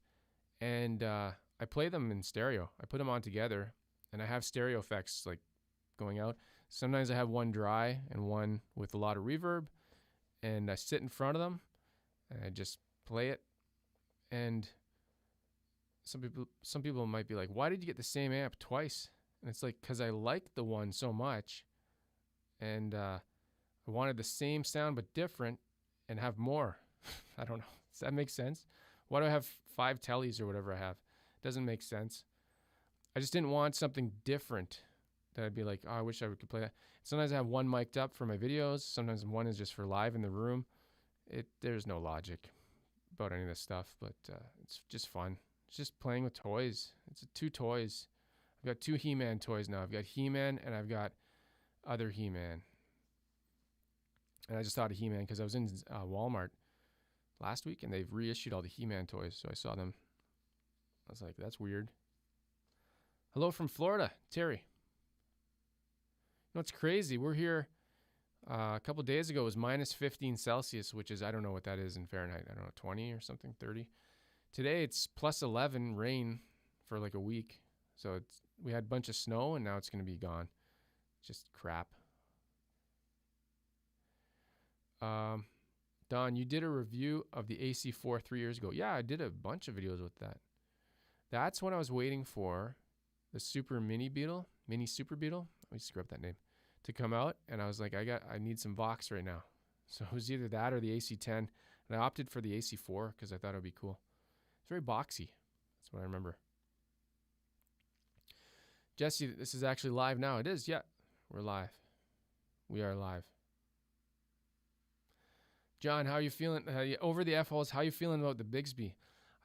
And I play them in stereo. I put them on together. And I have stereo effects like going out. Sometimes I have one dry and one with a lot of reverb. And I sit in front of them. And I just play it. And some people might be like, why did you get the same amp twice? And it's like, because I liked the one so much. And I wanted the same sound but different and have more. I don't know. Does that make sense? Why do I have 5 Teles or whatever I have? It doesn't make sense. I just didn't want something different that I'd be like, oh, I wish I could play that. Sometimes I have one mic'd up for my videos. Sometimes one is just for live in the room. There's no logic about any of this stuff, but it's just fun. It's just playing with toys. It's 2 toys. I've got 2 He-Man toys now. I've got He-Man and I've got other He-Man. And I just thought of He-Man because I was in Walmart last week and they've reissued all the He-Man toys. So I saw them. I was like, that's weird. Hello from Florida, Terry. You know, it's crazy. We're here a couple days ago. It was minus 15 Celsius, which is, I don't know what that is in Fahrenheit. I don't know, 20 or something, 30. Today it's plus 11 rain for like a week. So we had a bunch of snow and now it's going to be gone. Just crap. Don, you did a review of the AC4 3 years ago. Yeah, I did a bunch of videos with that. That's when I was waiting for the Super Mini Super Beetle. Let me screw up that name. To come out, and I was like, I need some Vox right now. So it was either that or the AC10, and I opted for the AC4 because I thought it would be cool. It's very boxy. That's what I remember. Jesse, this is actually live now. It is, yeah. We're live. We are live. John, how are you feeling? Over the F-holes, how are you feeling about the Bigsby?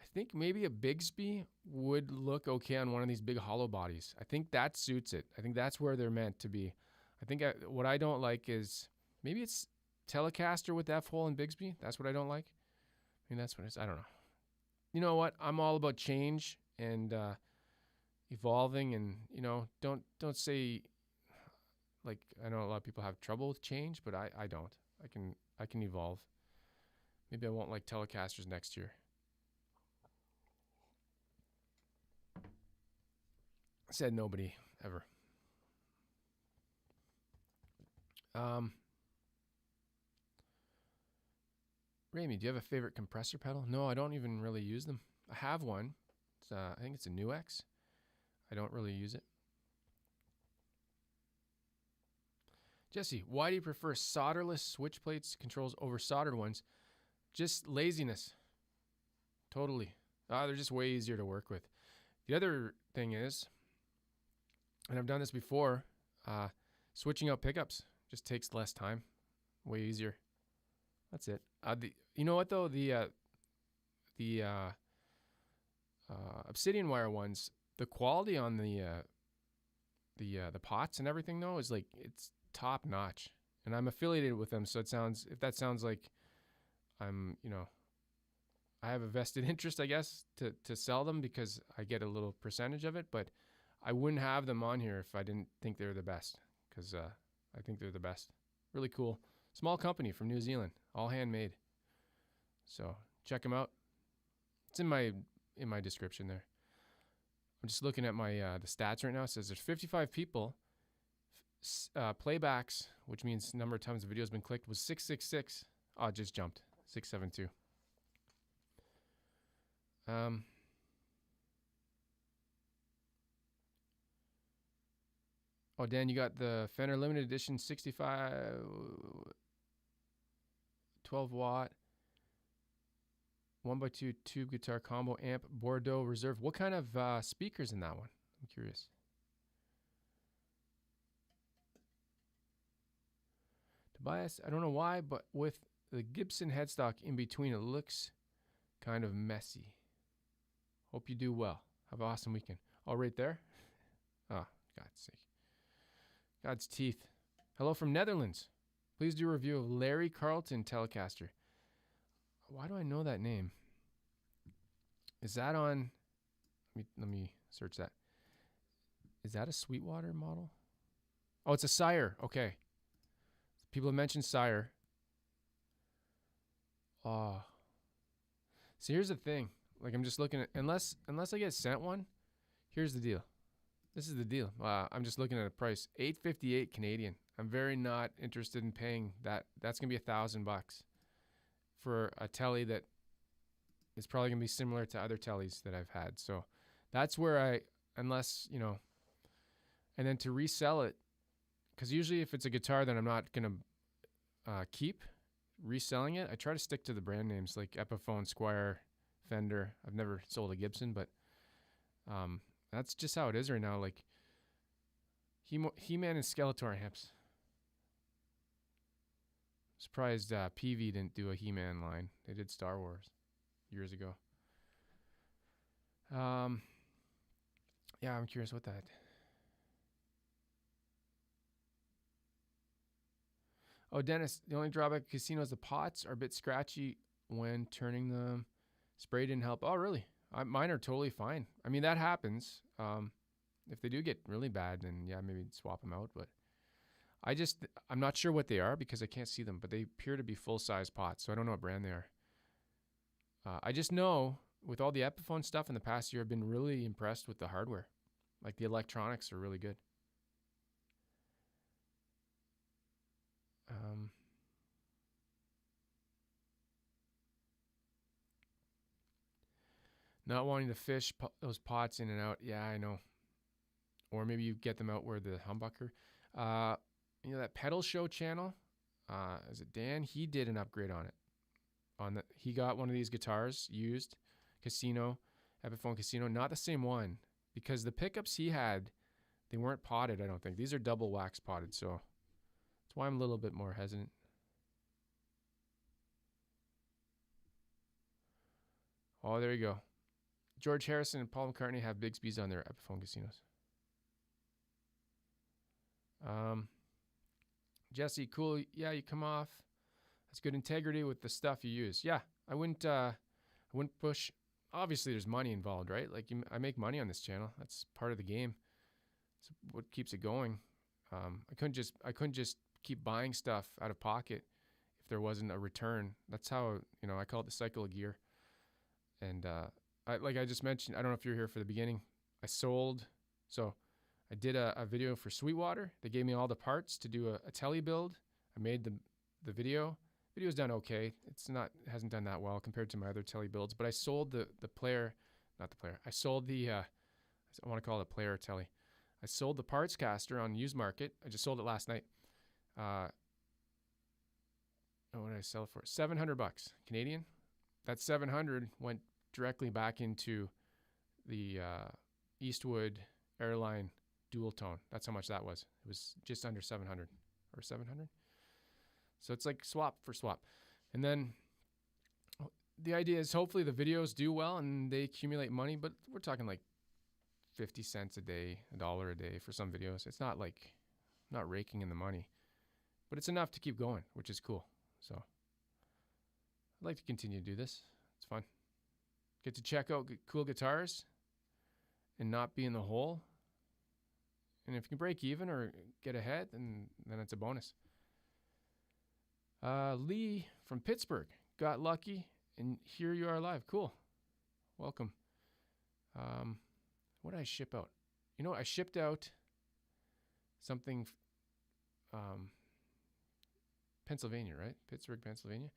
I think maybe a Bigsby would look okay on one of these big hollow bodies. I think that suits it. I think that's where they're meant to be. I think what I don't like is maybe it's Telecaster with F-hole and Bigsby. That's what I don't like. I mean, that's what it is. I don't know. You know what? I'm all about change and evolving, and don't say like I know a lot of people have trouble with change, but I don't. I can evolve. Maybe I won't like Telecasters next year. Said nobody ever. Ramy, do you have a favorite compressor pedal? No, I don't even really use them. I have one. I think it's a NuX. I don't really use it. Jesse, why do you prefer solderless switch plates controls over soldered ones? Just laziness. Totally. They're just way easier to work with. The other thing is, and I've done this before, switching out pickups just takes less time. Way easier. That's it. You know what though? The Obsidian wire ones, the quality on the pots and everything though is like it's top notch. And I'm affiliated with them, so if that sounds like I'm, I have a vested interest, I guess, to sell them because I get a little percentage of it, but I wouldn't have them on here if I didn't think they were the best, because I think they're the best. Really cool. Small company from New Zealand, all handmade. So check them out. It's in my description there. I'm just looking at my the stats right now. It says there's 55 people. Playbacks, which means number of times the video has been clicked, was 666. Oh, it just jumped. 672. Oh, Dan, you got the Fender Limited Edition 65 12 watt 1x2 tube guitar combo amp Bordeaux Reserve. What kind of speakers in that one? I'm curious. Tobias, I don't know why, but with the Gibson headstock in between, it looks kind of messy. Hope you do well. Have an awesome weekend. Oh, right there? Oh, God's sake. God's teeth. Hello from Netherlands. Please do a review of Larry Carlton Telecaster. Why do I know that name? Is that on... Let me search that. Is that a Sweetwater model? Oh, it's a Sire. Okay. People have mentioned Sire. Oh. So here's the thing. Like, I'm just looking at... Unless I get sent one, here's the deal. This is the deal. I'm just looking at a price. $858 Canadian. I'm very not interested in paying that. That's going to be $1,000 for a Tele that is probably going to be similar to other Teles that I've had. So that's where unless, you know, and then to resell it, because usually if it's a guitar that I'm not going to keep reselling it, I try to stick to the brand names like Epiphone, Squire, Fender. I've never sold a Gibson, but that's just how it is right now. Like He-Man and Skeletor amps. Surprised PV didn't do a He-Man line. They did Star Wars years ago. Yeah, I'm curious what that. Oh, Dennis, the only drawback of casinos, the pots are a bit scratchy when turning them. Spray didn't help. Oh, really? Mine are totally fine. I mean, that happens. If they do get really bad, then yeah, maybe swap them out. But I'm not sure what they are because I can't see them, but they appear to be full-size pots, so I don't know what brand they are. I just know with all the Epiphone stuff in the past year, I've been really impressed with the hardware. Like the electronics are really good. Not wanting to fish those pots in and out. Yeah, I know. Or maybe you get them out where the humbucker. You know that Pedal Show channel? Is it Dan? He did an upgrade on it. He got one of these guitars used, Casino, Epiphone Casino. Not the same one because the pickups he had, they weren't potted. I don't think these are double wax potted. So that's why I'm a little bit more hesitant. Oh, there you go. George Harrison and Paul McCartney have Bigsby's on their Epiphone Casinos. Jesse, cool. Yeah, you come off. That's good integrity with the stuff you use. Yeah, I wouldn't push. Obviously, there's money involved, right? Like I make money on this channel. That's part of the game. It's what keeps it going. I couldn't just keep buying stuff out of pocket if there wasn't a return. That's how, you know, I call it the cycle of gear. And like I just mentioned, I don't know if you're here for the beginning. I did a video for Sweetwater. They gave me all the parts to do a Tele build. I made the video. Video's done okay. It hasn't done that well compared to my other Tele builds, but I sold the player, not the player. I sold I want to call it a player Tele. I sold the parts caster on used market. I just sold it last night. What did I sell it for? $700 Canadian. That $700 went directly back into the Eastwood Airline dual tone. That's how much that was. It was just under 700 or 700. So it's like swap for swap. And then the idea is hopefully the videos do well and they accumulate money, but we're talking like 50 cents a day, $1 a day for some videos. It's not like, not raking in the money, but it's enough to keep going, which is cool. So I'd like to continue to do this. It's fun. Get to check out cool guitars and not be in the hole. And if you can break even or get ahead, then it's a bonus. Lee from Pittsburgh got lucky, and here you are live. Cool. Welcome. What did I ship out? You know, I shipped out something, Pennsylvania, right? Pittsburgh, Pennsylvania.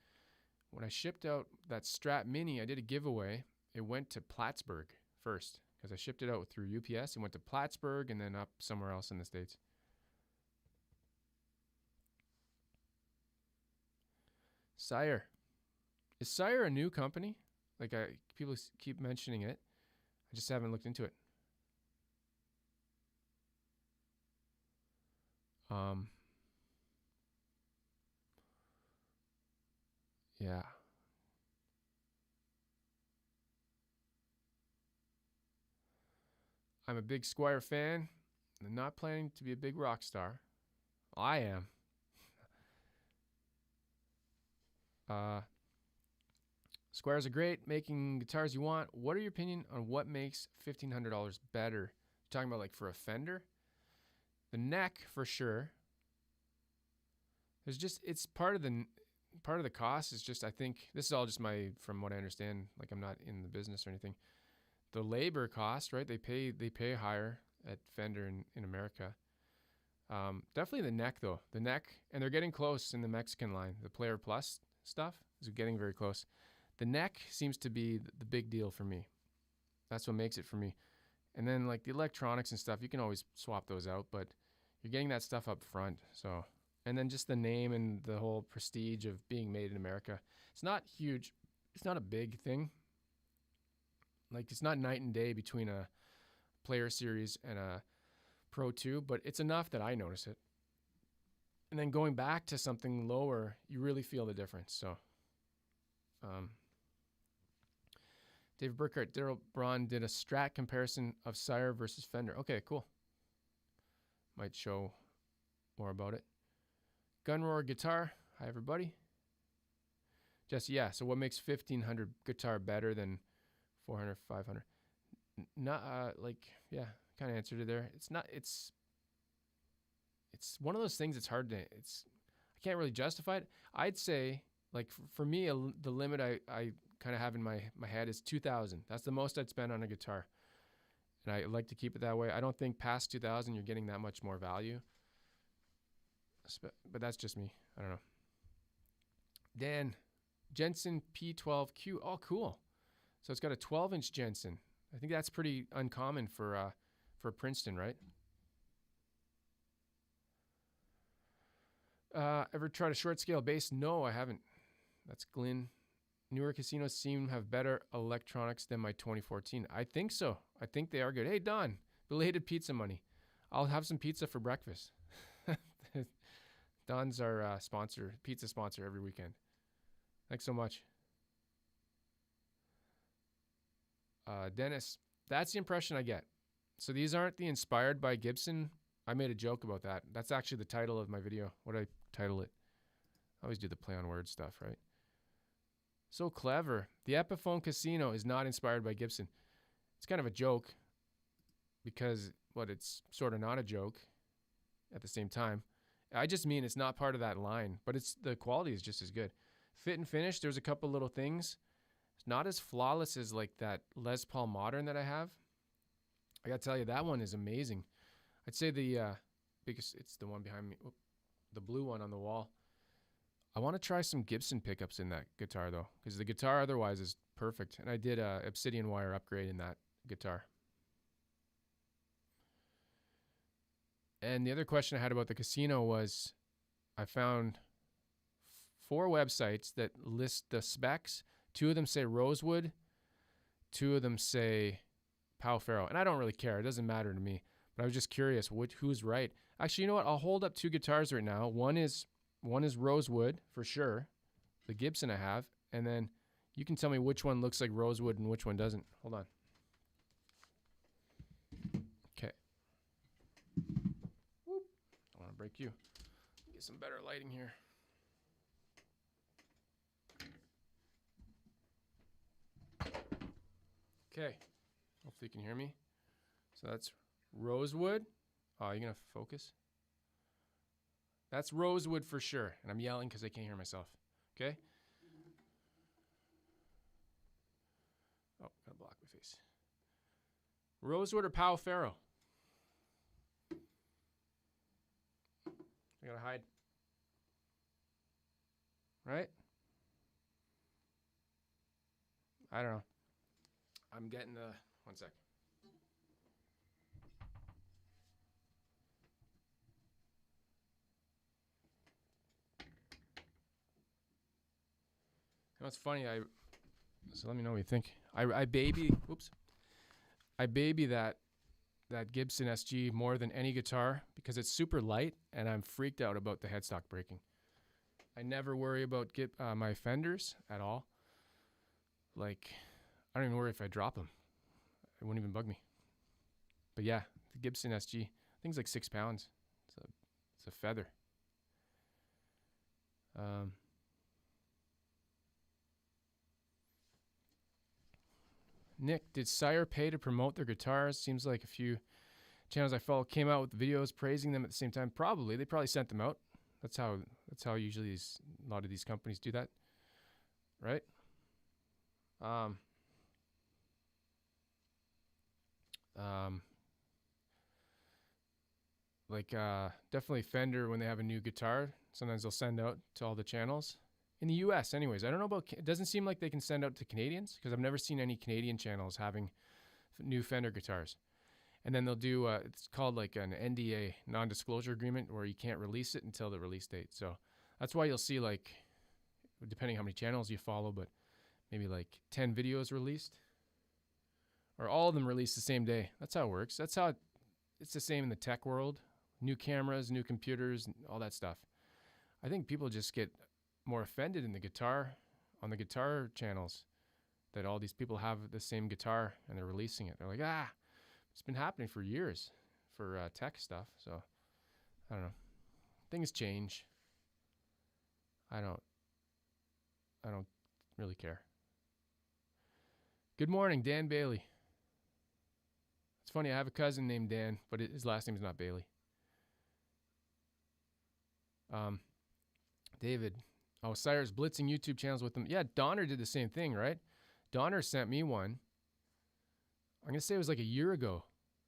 When I shipped out that Strat Mini, I did a giveaway. It went to Plattsburgh first because I shipped it out through UPS. It went to Plattsburgh and then up somewhere else in the States. Sire. Is Sire a new company? Like people keep mentioning it. I just haven't looked into it. Yeah. I'm a big Squire fan. I'm not planning to be a big rock star. I am. Squires are great, making guitars you want. What are your opinion on what makes $1,500 better? You're talking about like for a Fender? The neck for sure. There's just, it's part of the cost is just, I think this is all just from what I understand, like I'm not in the business or anything. The labor cost, right? They pay higher at Fender in America. Definitely the neck though. The neck, and they're getting close in the Mexican line. The Player Plus stuff is getting very close. The neck seems to be the big deal for me. That's what makes it for me. And then like the electronics and stuff, you can always swap those out, but you're getting that stuff up front. So, and then just the name and the whole prestige of being made in America. It's not huge. It's not a big thing. Like it's not night and day between a Player Series and a Pro 2, but it's enough that I notice it. And then going back to something lower, you really feel the difference. So, David Burkhardt, Daryl Braun did a Strat comparison of Sire versus Fender. Okay, cool. Might show more about it. Gunroar Guitar. Hi, everybody. Jesse, yeah. So what makes 1,500 guitar better than 400, 500? Not yeah, kind of answered it there. It's not. It's one of those things. It's hard to. I can't really justify it. I'd say like for me, the limit I kind of have in my head is 2,000. That's the most I'd spend on a guitar, and I like to keep it that way. I don't think past 2,000 you're getting that much more value. But that's just me. I don't know. Dan, Jensen P12Q. Oh, cool. So it's got a 12-inch Jensen. I think that's pretty uncommon for Princeton, right? Ever tried a short scale bass? No, I haven't. That's Glyn. Newer casinos seem to have better electronics than my 2014. I think so. I think they are good. Hey, Don, belated pizza money. I'll have some pizza for breakfast. Don's our pizza sponsor every weekend. Thanks so much. Dennis, that's the impression I get. So these aren't the inspired by Gibson. I made a joke about that. That's actually the title of my video. What did I title it? I always do the play on words stuff, right? So clever. The Epiphone Casino is not inspired by Gibson. It's kind of a joke because, it's sort of not a joke at the same time. I just mean it's not part of that line, but the quality is just as good. Fit and finish, there's a couple little things. It's not as flawless as like that Les Paul Modern that I have. I gotta tell you, that one is amazing. I'd say the biggest, it's the one behind me, the blue one on the wall. I want to try some Gibson pickups in that guitar though, because the guitar otherwise is perfect. And I did a Obsidian wire upgrade in that guitar. And the other question I had about the Casino was I found 4 websites that list the specs. 2 of them say Rosewood. 2 of them say Pau Ferro. And I don't really care. It doesn't matter to me. But I was just curious who's right. Actually, you know what? I'll hold up 2 guitars right now. One is Rosewood for sure, the Gibson I have. And then you can tell me which one looks like Rosewood and which one doesn't. Hold on. Okay. I want to break you. Get some better lighting here. Okay. Hopefully you can hear me. So that's Rosewood. Oh, you're going to focus? That's Rosewood for sure. And I'm yelling because I can't hear myself. Okay? Oh, gotta block my face. Rosewood or Pau Ferro? I gotta hide. Right? I don't know. I'm getting the... One sec. You know, it's funny. So let me know what you think. I baby that Gibson SG more than any guitar because it's super light, and I'm freaked out about the headstock breaking. I never worry about my Fenders at all. Like, I don't even worry if I drop them. It wouldn't even bug me. But yeah, the Gibson SG, thing's like 6 pounds. It's a feather. Nick, did Sire pay to promote their guitars? Seems like a few channels I follow came out with videos praising them at the same time. Probably. They probably sent them out. That's how usually a lot of these companies do that. Right? Definitely Fender, when they have a new guitar, sometimes they'll send out to all the channels. In the US anyways. I don't know about, it doesn't seem like they can send out to Canadians, because I've never seen any Canadian channels having new Fender guitars. And then they'll do, it's called like an NDA, non-disclosure agreement, where you can't release it until the release date. So that's why you'll see, like, depending how many channels you follow, but maybe like 10 videos released, or all of them released the same day. That's how it works. That's how it's the same in the tech world. New cameras, new computers, all that stuff. I think people just get more offended on the guitar channels, that all these people have the same guitar and they're releasing it. They're like, it's been happening for years for tech stuff. So I don't know. Things change. I don't really care. Good morning, Dan Bailey. It's funny, I have a cousin named Dan, but his last name is not Bailey. David. Oh, Sire's blitzing YouTube channels with them. Yeah, Donner did the same thing, right? Donner sent me one. I'm going to say it was like a year ago.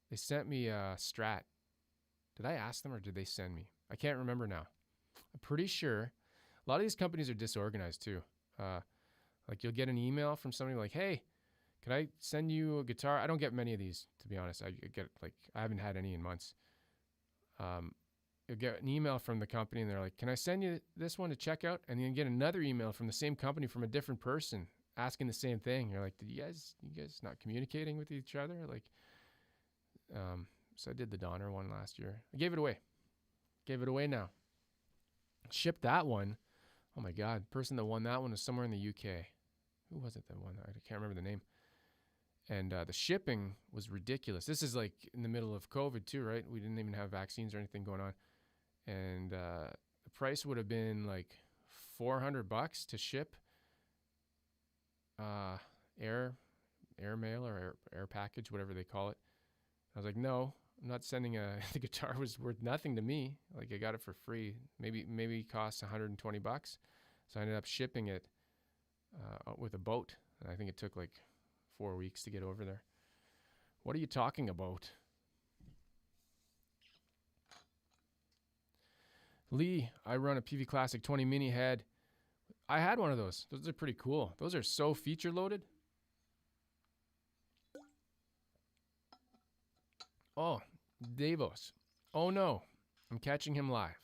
They sent me a Strat. Did I ask them or did they send me? I can't remember now. I'm pretty sure. A lot of these companies are disorganized too. Like you'll get an email from somebody like, hey, can I send you a guitar? I don't get many of these, to be honest. I haven't had any in months. You'll get an email from the company and they're like, can I send you this one to check out? And then get another email from the same company from a different person asking the same thing. You're like, did you guys not communicating with each other? Like, so I did the Donner one last year. I gave it away. Gave it away now. Shipped that one. Oh my God. The person that won that one was somewhere in the UK. Who was it that won? I can't remember the name. And the shipping was ridiculous. This is like in the middle of COVID too, right? We didn't even have vaccines or anything going on. And the price would have been like $400 to ship air mail or air package, whatever they call it. I was like, no, I'm not sending the guitar was worth nothing to me. Like I got it for free. Maybe it cost $120. So I ended up shipping it with a boat. And I think it took like 4 weeks to get over there. What are you talking about? Lee, I run a PV Classic 20 mini head. I had one of those. Those are pretty cool. Those are so feature loaded. Oh, Davos. Oh no, I'm catching him live.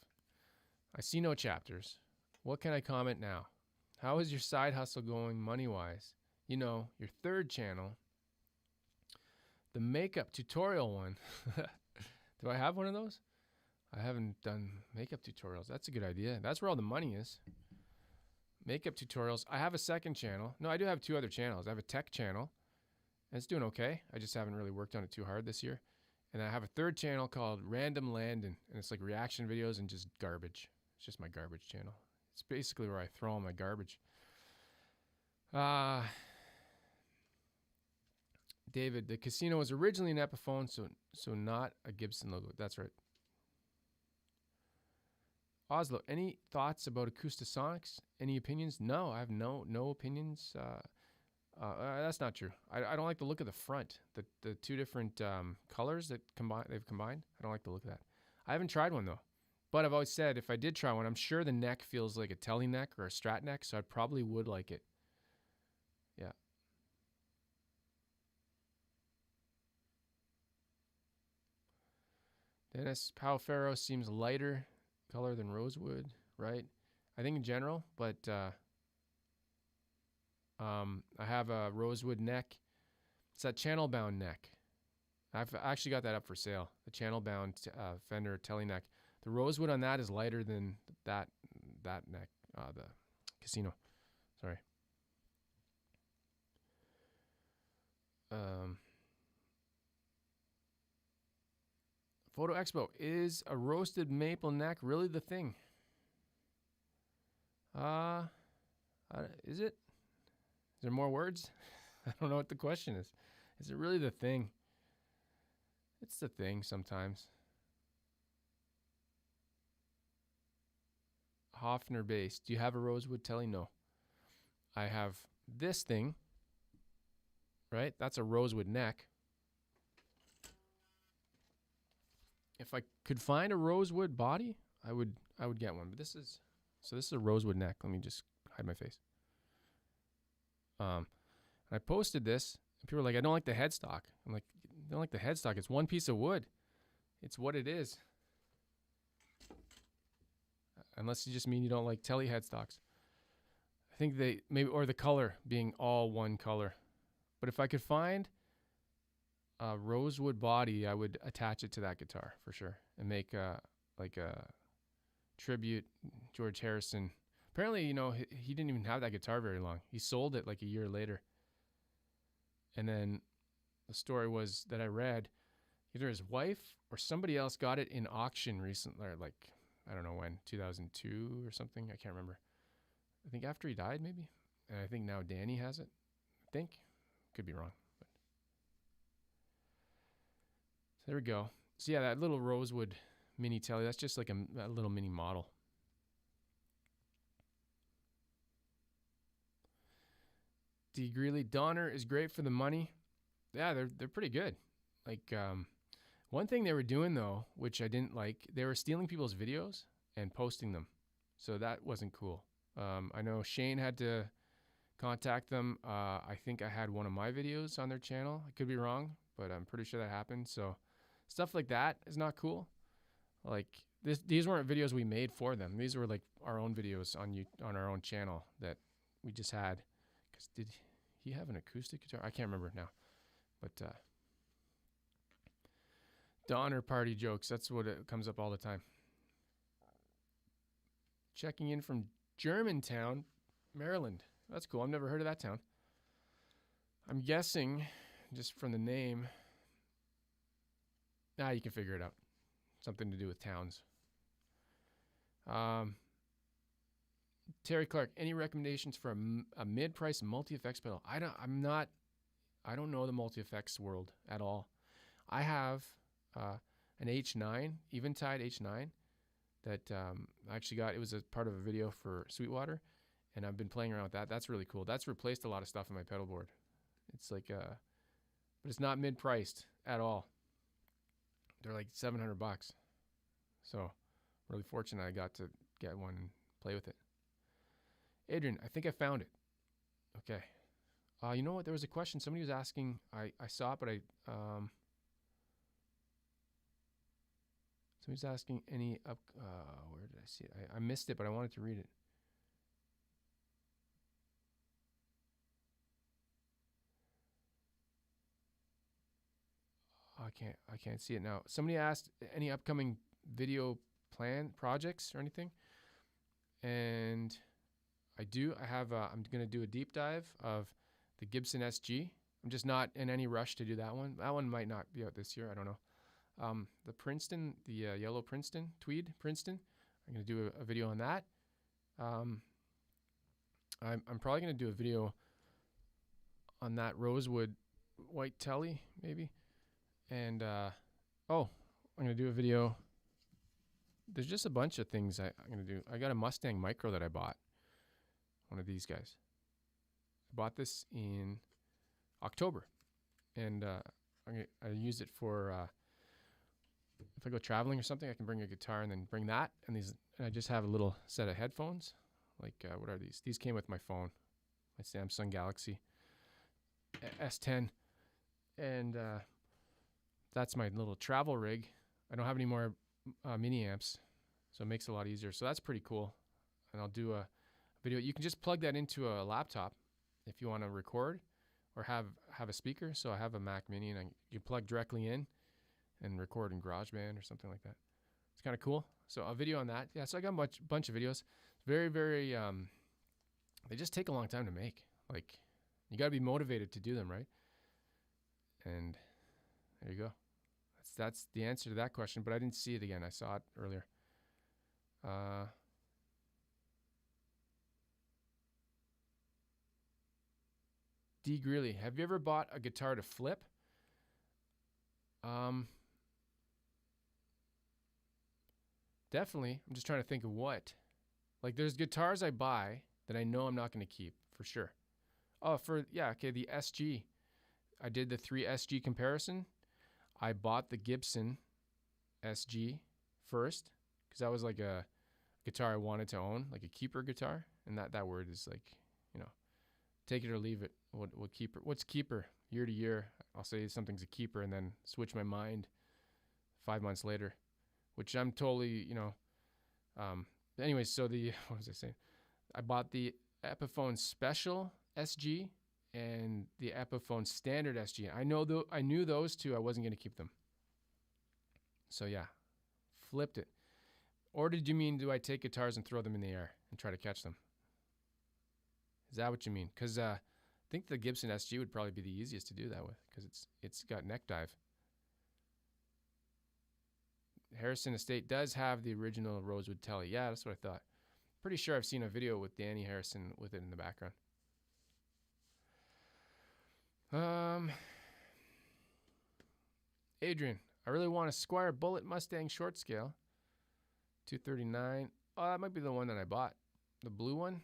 I see no chapters. What can I comment now? How is your side hustle going money-wise? You know, your third channel. The makeup tutorial one. Do I have one of those? I haven't done makeup tutorials. That's a good idea. That's where all the money is. Makeup tutorials. I have a second channel. No, I do have 2 other channels. I have a tech channel. And it's doing okay. I just haven't really worked on it too hard this year. And I have a third channel called Random Landon. And it's like reaction videos and just garbage. It's just my garbage channel. It's basically where I throw all my garbage. David, the Casino was originally an Epiphone, so not a Gibson logo. That's right. Oslo, any thoughts about Acoustasonics? Any opinions? No, I have no opinions. That's not true. I don't like the look of the front. The 2 different colors that they've combined. I don't like the look of that. I haven't tried one though. But I've always said if I did try one, I'm sure the neck feels like a Tele neck or a Strat neck, so I probably would like it. Yeah. Dennis Powfaro seems lighter color than Rosewood, right? I think in general, but I have a Rosewood neck. It's that channel bound neck. I've actually got that up for sale. The channel bound Fender Tele neck. The Rosewood on that is lighter than that neck, the Casino. Sorry. Photo Expo, is a roasted maple neck really the thing? Is it? Is there more words? I don't know what the question is. Is it really the thing? It's the thing sometimes. Hofner bass. Do you have a Rosewood Tele? No. I have this thing, right? That's a Rosewood neck. If I could find a Rosewood body, I would get one. But this is a Rosewood neck. Let me just hide my face. I posted this, and people were like, I don't like the headstock. I'm like, I don't like the headstock. It's one piece of wood. It's what it is. Unless you just mean you don't like Tele headstocks. I think they maybe, or the color being all one color. But if I could find a Rosewood body, I would attach it to that guitar for sure and make like a tribute George Harrison. Apparently, you know, he didn't even have that guitar very long. He sold it like a year later. And then the story was that I read, either his wife or somebody else got it in auction recently, or like, I don't know when, 2002 or something. I can't remember. I think after he died, maybe. And I think now Danny has it. I think. Could be wrong. But. So there we go. So yeah, that little Rosewood mini Tele, that's just like a little mini model. D. Greeley, Donner is great for the money. Yeah, they're pretty good. Like, one thing they were doing though, which I didn't like, they were stealing people's videos and posting them. So that wasn't cool. I know Shane had to contact them. I think I had one of my videos on their channel. I could be wrong, but I'm pretty sure that happened. So stuff like that is not cool. Like these weren't videos we made for them. These were like our own videos on our own channel that we just had. Because did he have an acoustic guitar? I can't remember now. But Donner party jokes. That's what it comes up all the time. Checking in from Germantown, Maryland. That's cool. I've never heard of that town. I'm guessing, just from the name, you can figure it out. Something to do with towns. Terry Clark, any recommendations for a mid-price multi-effects pedal? I don't know the multi-effects world at all. I have an H9, Eventide H9, that I actually got. It was a part of a video for Sweetwater, and I've been playing around with that. That's really cool. That's replaced a lot of stuff in my pedal board. It's like, but it's not mid-priced at all. They're like $700. So, really fortunate I got to get one and play with it. Adrian, I think I found it. Okay. You know what? There was a question. Somebody was asking. I saw it, but somebody's asking any up. Where did I see it? I missed it, but I wanted to read it. I can't see it now. Somebody asked any upcoming video plan projects or anything, and I do. I have. I'm going to do a deep dive of the Gibson SG. I'm just not in any rush to do that one. That one might not be out this year. I don't know. The Princeton, the yellow Princeton, tweed Princeton. I'm going to do a video on that. I'm probably going to do a video on that Rosewood white Tele, maybe. And I'm going to do a video. There's just a bunch of things I'm going to do. I got a Mustang Micro that I bought. One of these guys. I bought this in October, and I use it for if I go traveling or something. I can bring a guitar and then bring that, and I just have a little set of headphones. Like what are these? These came with my phone, my Samsung Galaxy S10, and that's my little travel rig. I don't have any more mini amps, so it makes it a lot easier. So that's pretty cool, and I'll do a video. You can just plug that into a laptop if you want to record or have a speaker. So I have a Mac Mini, and you plug directly in and record in GarageBand or something like that. It's kind of cool. So a video on that. Yeah, so I got a bunch of videos. Very, very, they just take a long time to make. Like, you got to be motivated to do them, right? And there you go. That's the answer to that question, but I didn't see it again. I saw it earlier. D. Greeley, have you ever bought a guitar to flip? Definitely. I'm just trying to think of what. Like, there's guitars I buy that I know I'm not going to keep, for sure. Oh, okay, the SG. I did the 3 SG comparison. I bought the Gibson SG first, because that was like a guitar I wanted to own, like a keeper guitar. And that word is like, take it or leave it. What keeper? What's keeper? Year to year, I'll say something's a keeper and then switch my mind 5 months later, which I'm totally, anyways, so what was I saying? I bought the Epiphone Special SG and the Epiphone Standard SG. I knew those two. I wasn't going to keep them. So yeah, flipped it. Or did you mean, do I take guitars and throw them in the air and try to catch them? Is that what you mean? Because I think the Gibson SG would probably be the easiest to do that with, because it's got neck dive. Harrison Estate does have the original Rosewood Tele. Yeah, that's what I thought. Pretty sure I've seen a video with Danny Harrison with it in the background. Adrian, I really want a Squire Bullet Mustang short scale. 239. Oh, that might be the one that I bought. The blue one.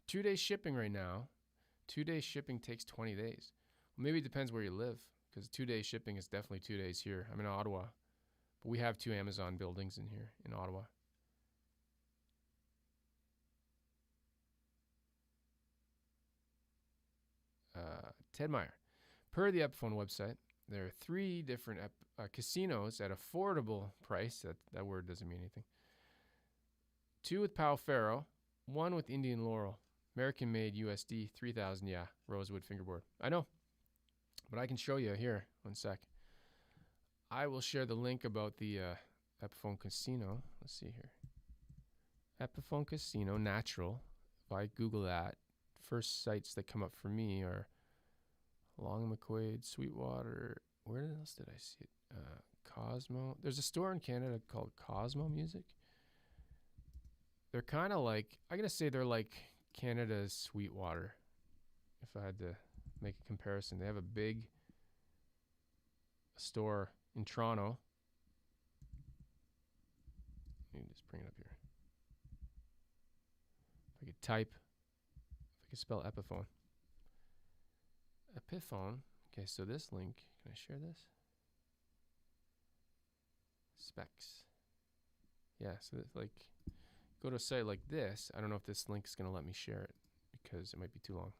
2-day shipping right now. 2-day shipping takes 20 days. Well, maybe it depends where you live, because 2-day shipping is definitely 2 days here. I'm in Ottawa. But we have 2 Amazon buildings in here in Ottawa. Ted Meyer. Per the Epiphone website, there are 3 different casinos at affordable price. That word doesn't mean anything. 2 with Pau Ferro, 1 with Indian Laurel. American made USD 3,000. Yeah, Rosewood fingerboard. I know, but I can show you here. 1 sec. I will share the link about the Epiphone Casino. Let's see here. Epiphone Casino Natural. If I Google that, first sites that come up for me are Long McQuaid, Sweetwater. Where else did I see it? Cosmo. There's a store in Canada called Cosmo Music. They're kind of like, I'm going to say they're like Canada's Sweetwater, if I had to make a comparison. They have a big store in Toronto. Let me just bring it up here. If I could spell Epiphone. Epiphone. Okay, so this link, can I share this? Specs. Yeah, so it's like, go to a site like this. I don't know if this link is going to let me share it because it might be too long.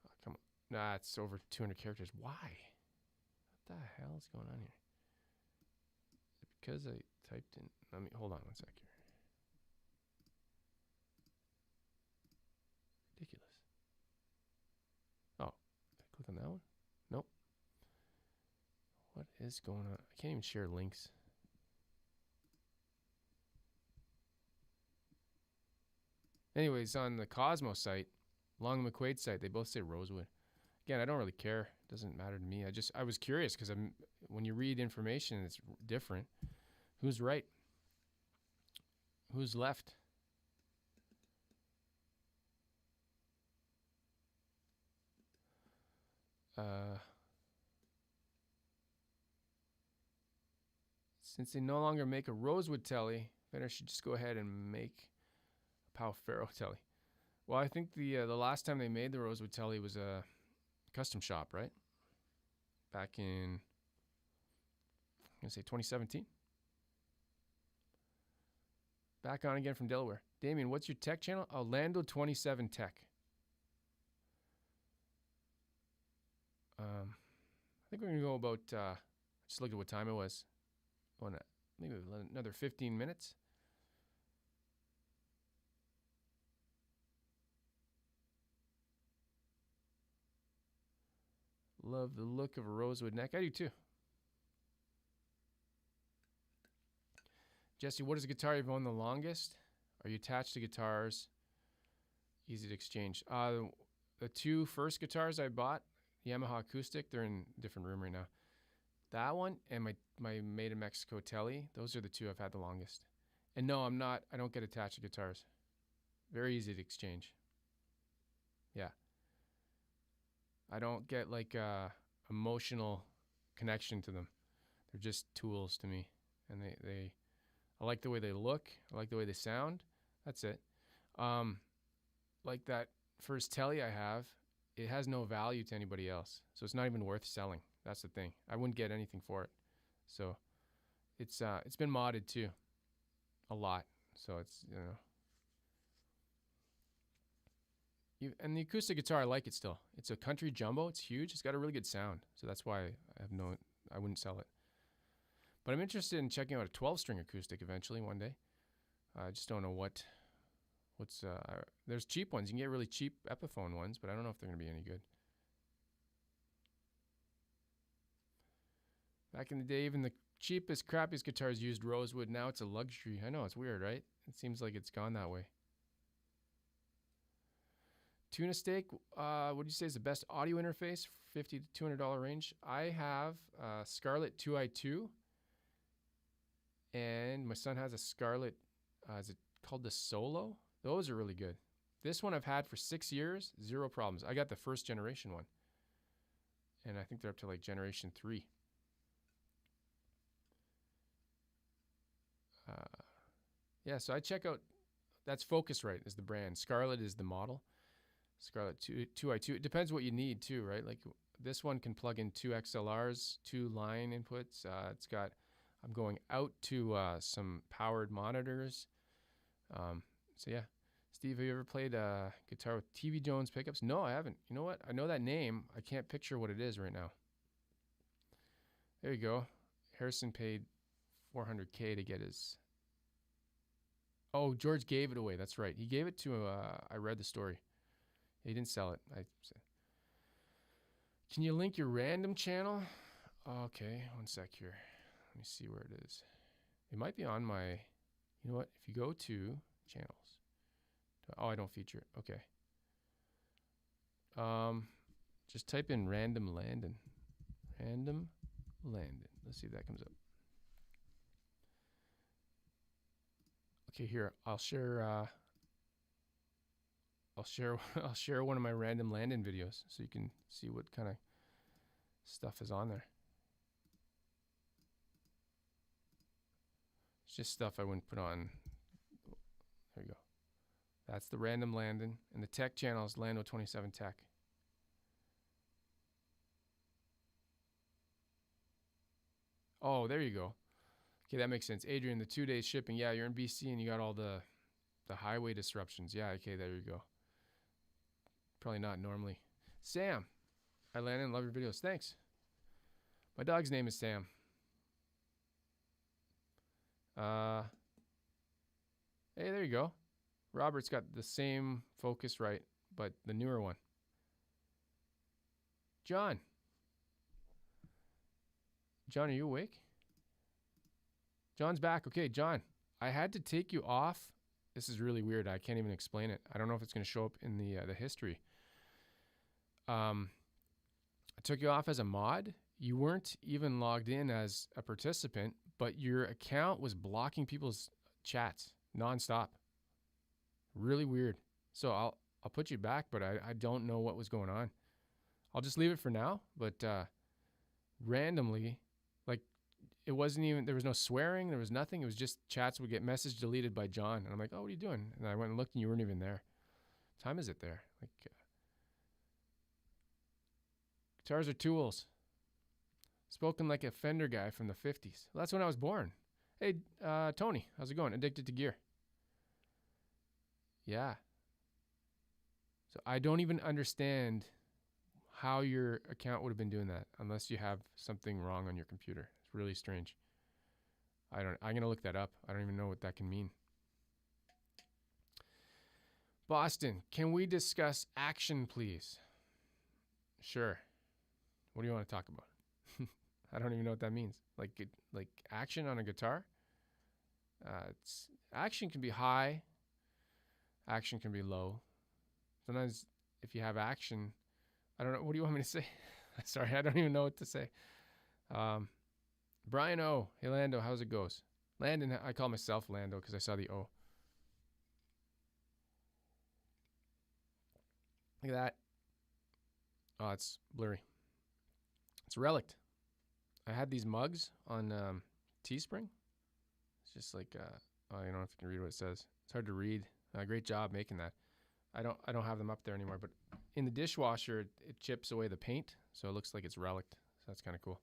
Oh, come on. Nah, it's over 200 characters. Why? What the hell is going on here? Because I typed in, hold on 1 sec here. Ridiculous. Oh, click on that one? Nope. What is going on? I can't even share links. Anyways, on the Cosmo site, Long McQuaid site, they both say Rosewood. Again, I don't really care. It doesn't matter to me. I was curious because when you read information, it's different. Who's right? Who's left? Since they no longer make a Rosewood Tele, Fender should just go ahead and make a Pau Ferro Tele. Well, I think the last time they made the Rosewood Tele was a custom shop, right? Back in, I'm going to say 2017. Back on again from Delaware. Damien, what's your tech channel? Oh, Lando 27 Tech. I think we're going to go about, just look at what time it was. Maybe another 15 minutes. Love the look of a Rosewood neck. I do too. Jesse, what is a guitar you've owned the longest? Are you attached to guitars? Easy to exchange. The 2 first guitars I bought, Yamaha acoustic, they're in a different room right now. That one and my Made in Mexico Tele, those are the two I've had the longest. And no, I don't get attached to guitars. Very easy to exchange. Yeah. I don't get like a emotional connection to them. They're just tools to me. And I like the way they look. I like the way they sound. That's it. Like that first Tele I have, it has no value to anybody else. So it's not even worth selling. That's the thing. I wouldn't get anything for it. So it's been modded too. A lot. So it's, and the acoustic guitar, I like it still. It's a country jumbo. It's huge. It's got a really good sound. So that's why I wouldn't sell it. But I'm interested in checking out a 12-string acoustic eventually one day. I just don't know what's there's cheap ones. You can get really cheap Epiphone ones, but I don't know if they're going to be any good. Back in the day, even the cheapest, crappiest guitars used Rosewood. Now it's a luxury. I know, it's weird, right? It seems like it's gone that way. Tuna Steak, what do you say is the best audio interface? $50 to $200 range. I have Scarlett 2i2, and my son has a Scarlett, is it called the Solo? Those are really good. This one I've had for 6 years, zero problems. I got the first generation one, and I think they're up to like generation 3. Yeah, so I check out, that's Focusrite is the brand. Scarlett is the model. Scarlett 2i2. It depends what you need too, right? Like this one can plug in 2 XLRs, 2 line inputs. It's got, I'm going out to some powered monitors. So yeah. Steve, have you ever played guitar with TV Jones pickups? No, I haven't. You know what? I know that name. I can't picture what it is right now. There you go. Harrison paid $400K to get his... Oh, George gave it away. That's right. He gave it to, I read the story. He didn't sell it. Can you link your random channel? Okay, one sec here. Let me see where it is. It might be on my, you know what? If you go to channels. Oh, I don't feature it. Okay. Just type in random Landon. Random Landon. Let's see if that comes up. Okay, here I'll share one of my random Landon videos so you can see what kind of stuff is on there. It's just stuff I wouldn't put on. There you go. That's the random Landon, and the tech channel is Lando27 Tech. Oh, there you go. Okay, that makes sense. Adrian, the 2 days shipping. Yeah, you're in BC and you got all the highway disruptions. Yeah, okay, there you go. Probably not normally. Sam. Hi, Landon. Love your videos. Thanks. My dog's name is Sam. Hey, there you go. Robert's got the same Focusrite, but the newer one. John. John, are you awake? John's back. Okay, John, I had to take you off. This is really weird. I can't even explain it. I don't know if it's going to show up in the history. I took you off as a mod. You weren't even logged in as a participant, but your account was blocking people's chats nonstop. Really weird. So I'll put you back, but I don't know what was going on. I'll just leave it for now. But randomly, like it wasn't even, there was no swearing, there was nothing. It was just chats would get message deleted by John, and I'm like, oh, what are you doing? And I went and looked, and you weren't even there. What time is it there? Like guitars are tools. Spoken like a Fender guy from the 50s. Well, that's when I was born. Hey, Tony, how's it going? Addicted to gear. Yeah. So I don't even understand how your account would have been doing that unless you have something wrong on your computer. It's really strange. I'm going to look that up. I don't even know what that can mean. Boston, can we discuss action, please? Sure. What do you want to talk about? I don't even know what that means. Like action on a guitar? Action can be high. Action can be low. Sometimes if you have action, I don't know. What do you want me to say? Sorry, I don't even know what to say. Brian O. Hey, Lando, how's it goes? Landon, I call myself Lando because I saw the O. Look at that. Oh, it's blurry. It's Relict. I had these mugs on Teespring. It's just like, oh, I don't know if you can read what it says. It's hard to read. Great job making that. I don't have them up there anymore, but in the dishwasher, it chips away the paint, so it looks like it's Relict. So that's kind of cool.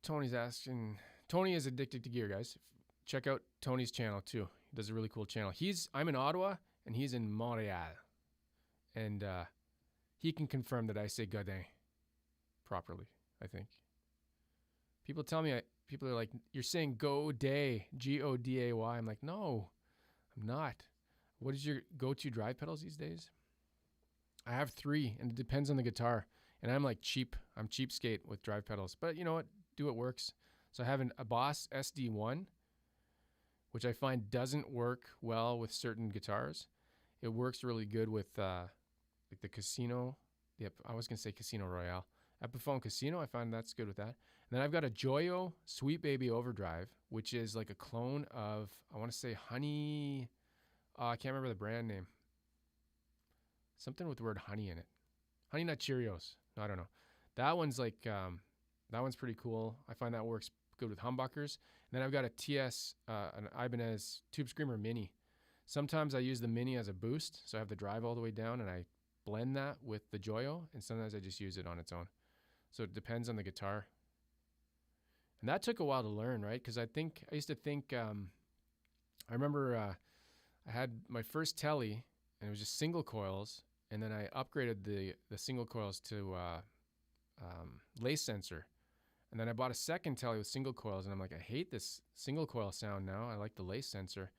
Tony's asking. Tony is addicted to gear, guys. Check out Tony's channel too. He does a really cool channel. I'm in Ottawa and he's in Montreal, and he can confirm that I say Godin properly. I think people tell me people are like, you're saying Goday, Goday. I'm like, no, I'm not. What is your go-to drive pedals these days? I have 3, and it depends on the guitar. And I'm like cheap. I'm cheapskate with drive pedals. But you know what? Do what works. So I have a Boss SD1, which I find doesn't work well with certain guitars. It works really good with like the Casino. I was going to say Casino Royale. Epiphone Casino, I find that's good with that. And then I've got a Joyo Sweet Baby Overdrive, which is like a clone of, I want to say Honey. I can't remember the brand name. Something with the word honey in it. Honey Nut Cheerios. I don't know. That one's like, that one's pretty cool. I find that works good with humbuckers. And then I've got a TS, an Ibanez Tube Screamer Mini. Sometimes I use the Mini as a boost, so I have the drive all the way down, and I blend that with the Joyo, and sometimes I just use it on its own. So it depends on the guitar. And that took a while to learn, right? Because I used to think, I remember I had my first Tele, and it was just single coils, and then I upgraded the single coils to lace sensor. And then I bought a second Tele with single coils, and I'm like, I hate this single coil sound now. I like the lace sensor.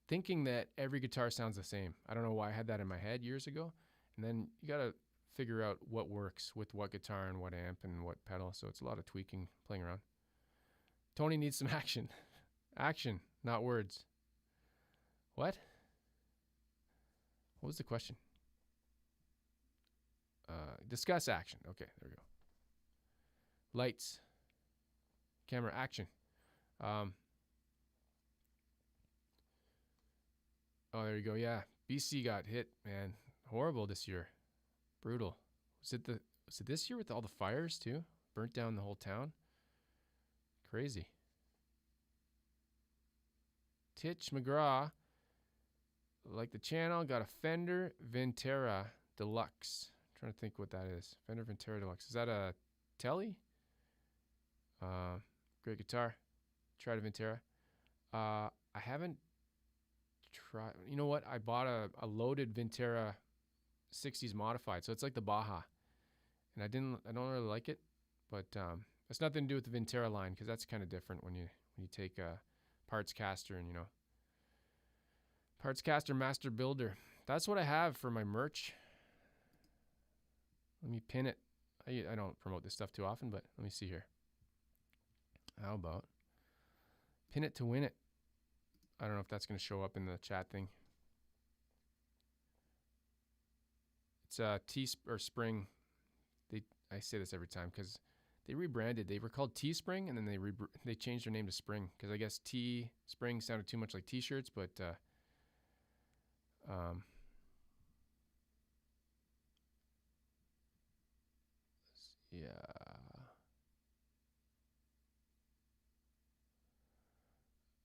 Thinking that every guitar sounds the same. I don't know why I had that in my head years ago. And then you got to figure out what works with what guitar and what amp and what pedal. So it's a lot of tweaking, playing around. Tony needs some action. Action, not words. What? What was the question? Discuss action. Okay, there we go. Lights. Camera, action. Oh, there you go. Yeah, BC got hit, man. Horrible this year. Brutal. Was it this year with all the fires too? Burnt down the whole town. Crazy. Titch McGraw, like the channel, got a Fender Ventera Deluxe. I'm trying to think what that is. Fender Ventera Deluxe. Is that a Tele? Great guitar. Tried a Ventera. I haven't tried. You know what? I bought a loaded Ventera 60s modified, so it's like the Baja, and I don't really like it, but it's nothing to do with the Ventera line, because that's kind of different when you take a Parts Caster and Parts Caster Master Builder. That's what I have for my merch. Let me pin it. I don't promote this stuff too often, but let me see here. How about pin it to win it? I don't know if that's going to show up in the chat thing. It's Spring. I say this every time because they rebranded. They were called Teespring, and then they changed their name to Spring, because I guess Spring sounded too much like T-shirts, but yeah.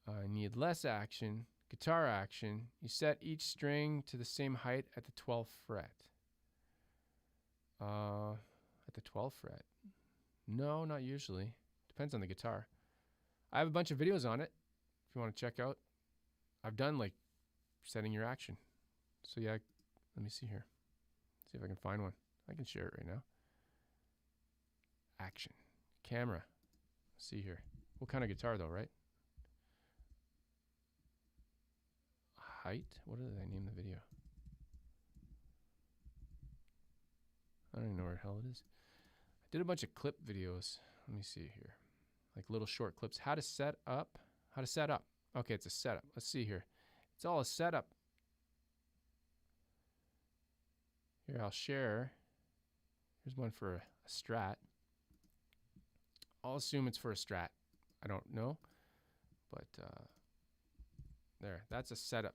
I need less action. Guitar action. You set each string to the same height at the 12th fret. At the 12th fret? No, not usually. Depends on the guitar. I have a bunch of videos on it if you want to check out. I've done like setting your action. So yeah, let me see here. See if I can find one. I can share it right now. Action. Camera. Let's see here. What kind of guitar though, right? Height? What did I name the video? I don't even know where the hell it is. I did a bunch of clip videos. Let me see here. Like little short clips. How to set up. Okay, it's a setup. Let's see here. It's all a setup. Here, I'll share. Here's one for a Strat. I'll assume it's for a Strat. I don't know. But there. That's a setup.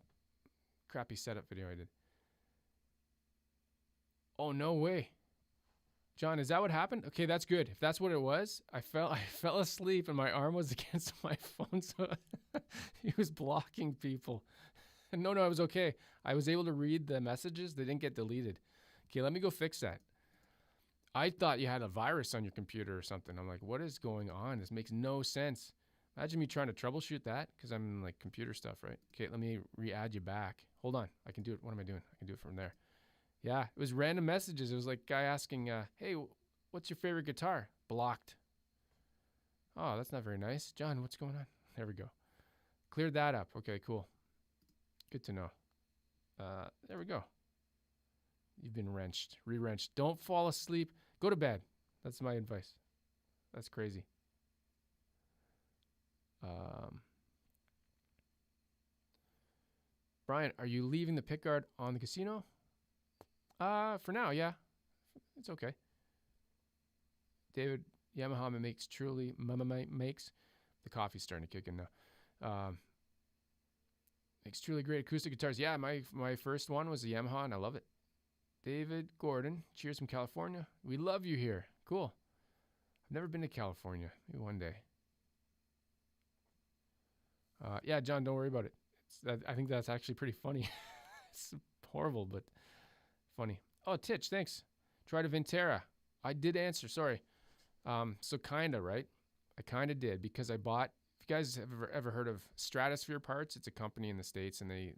Crappy setup video I did. Oh, no way. John, is that what happened? Okay, that's good. If that's what it was, I fell asleep and my arm was against my phone, so he was blocking people. No, I was okay. I was able to read the messages. They didn't get deleted. Okay, let me go fix that. I thought you had a virus on your computer or something. I'm like, what is going on? This makes no sense. Imagine me trying to troubleshoot that because I'm in like computer stuff, right? Okay, let me re-add you back. Hold on. I can do it. What am I doing? I can do it from there. Yeah, it was random messages. It was like a guy asking, hey, what's your favorite guitar? Blocked. Oh, that's not very nice. John, what's going on? There we go. Cleared that up. Okay, cool. Good to know. There we go. You've been wrenched, re-wrenched. Don't fall asleep. Go to bed. That's my advice. That's crazy. Brian, are you leaving the pickguard on the casino? For now, yeah. It's okay. David, Yamaha makes truly makes. The coffee's starting to kick in now. Makes truly great acoustic guitars. Yeah, my first one was a Yamaha, and I love it. David Gordon, cheers from California. We love you here. Cool. I've never been to California. Maybe one day. Yeah, John, don't worry about it. I think that's actually pretty funny. It's horrible, but funny. Oh, Titch, thanks. Tried a Vintera. I did answer, sorry. So kinda, right? I kinda did because I bought, if you guys have ever heard of Stratosphere Parts, it's a company in the States and they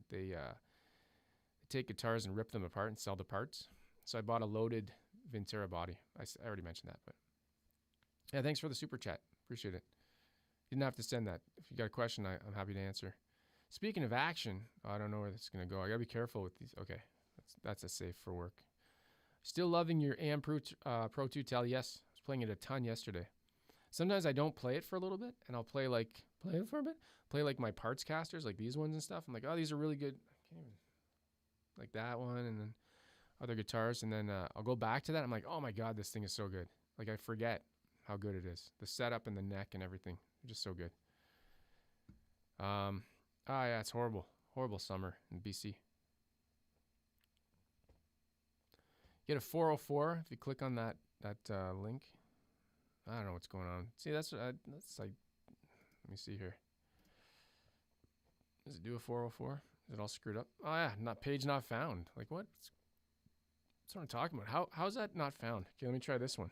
take guitars and rip them apart and sell the parts. So I bought a loaded Vintera body. I already mentioned that, but yeah, thanks for the super chat. Appreciate it. You didn't have to send that. If you got a question, I'm happy to answer. Speaking of action, I don't know where this is going to go. I got to be careful with these. Okay, that's a safe for work. Still loving your AM Pro 2 Tele. Yes, I was playing it a ton yesterday. Sometimes I don't play it for a little bit, and I'll play it for a bit. Play like my parts casters, like these ones and stuff. I'm like, oh, these are really good. I can't even, like that one, and then other guitars. And then I'll go back to that. I'm like, oh my God, this thing is so good. Like I forget how good it is. The setup and the neck and everything. They're just so good. Yeah, it's horrible. Horrible summer in BC. Get a 404 if you click on that link. I don't know what's going on. See, that's like, let me see here. Does it do a 404? Is it all screwed up? Oh yeah, page not found. Like what? That's what I'm talking about. How's that not found? Okay, let me try this one.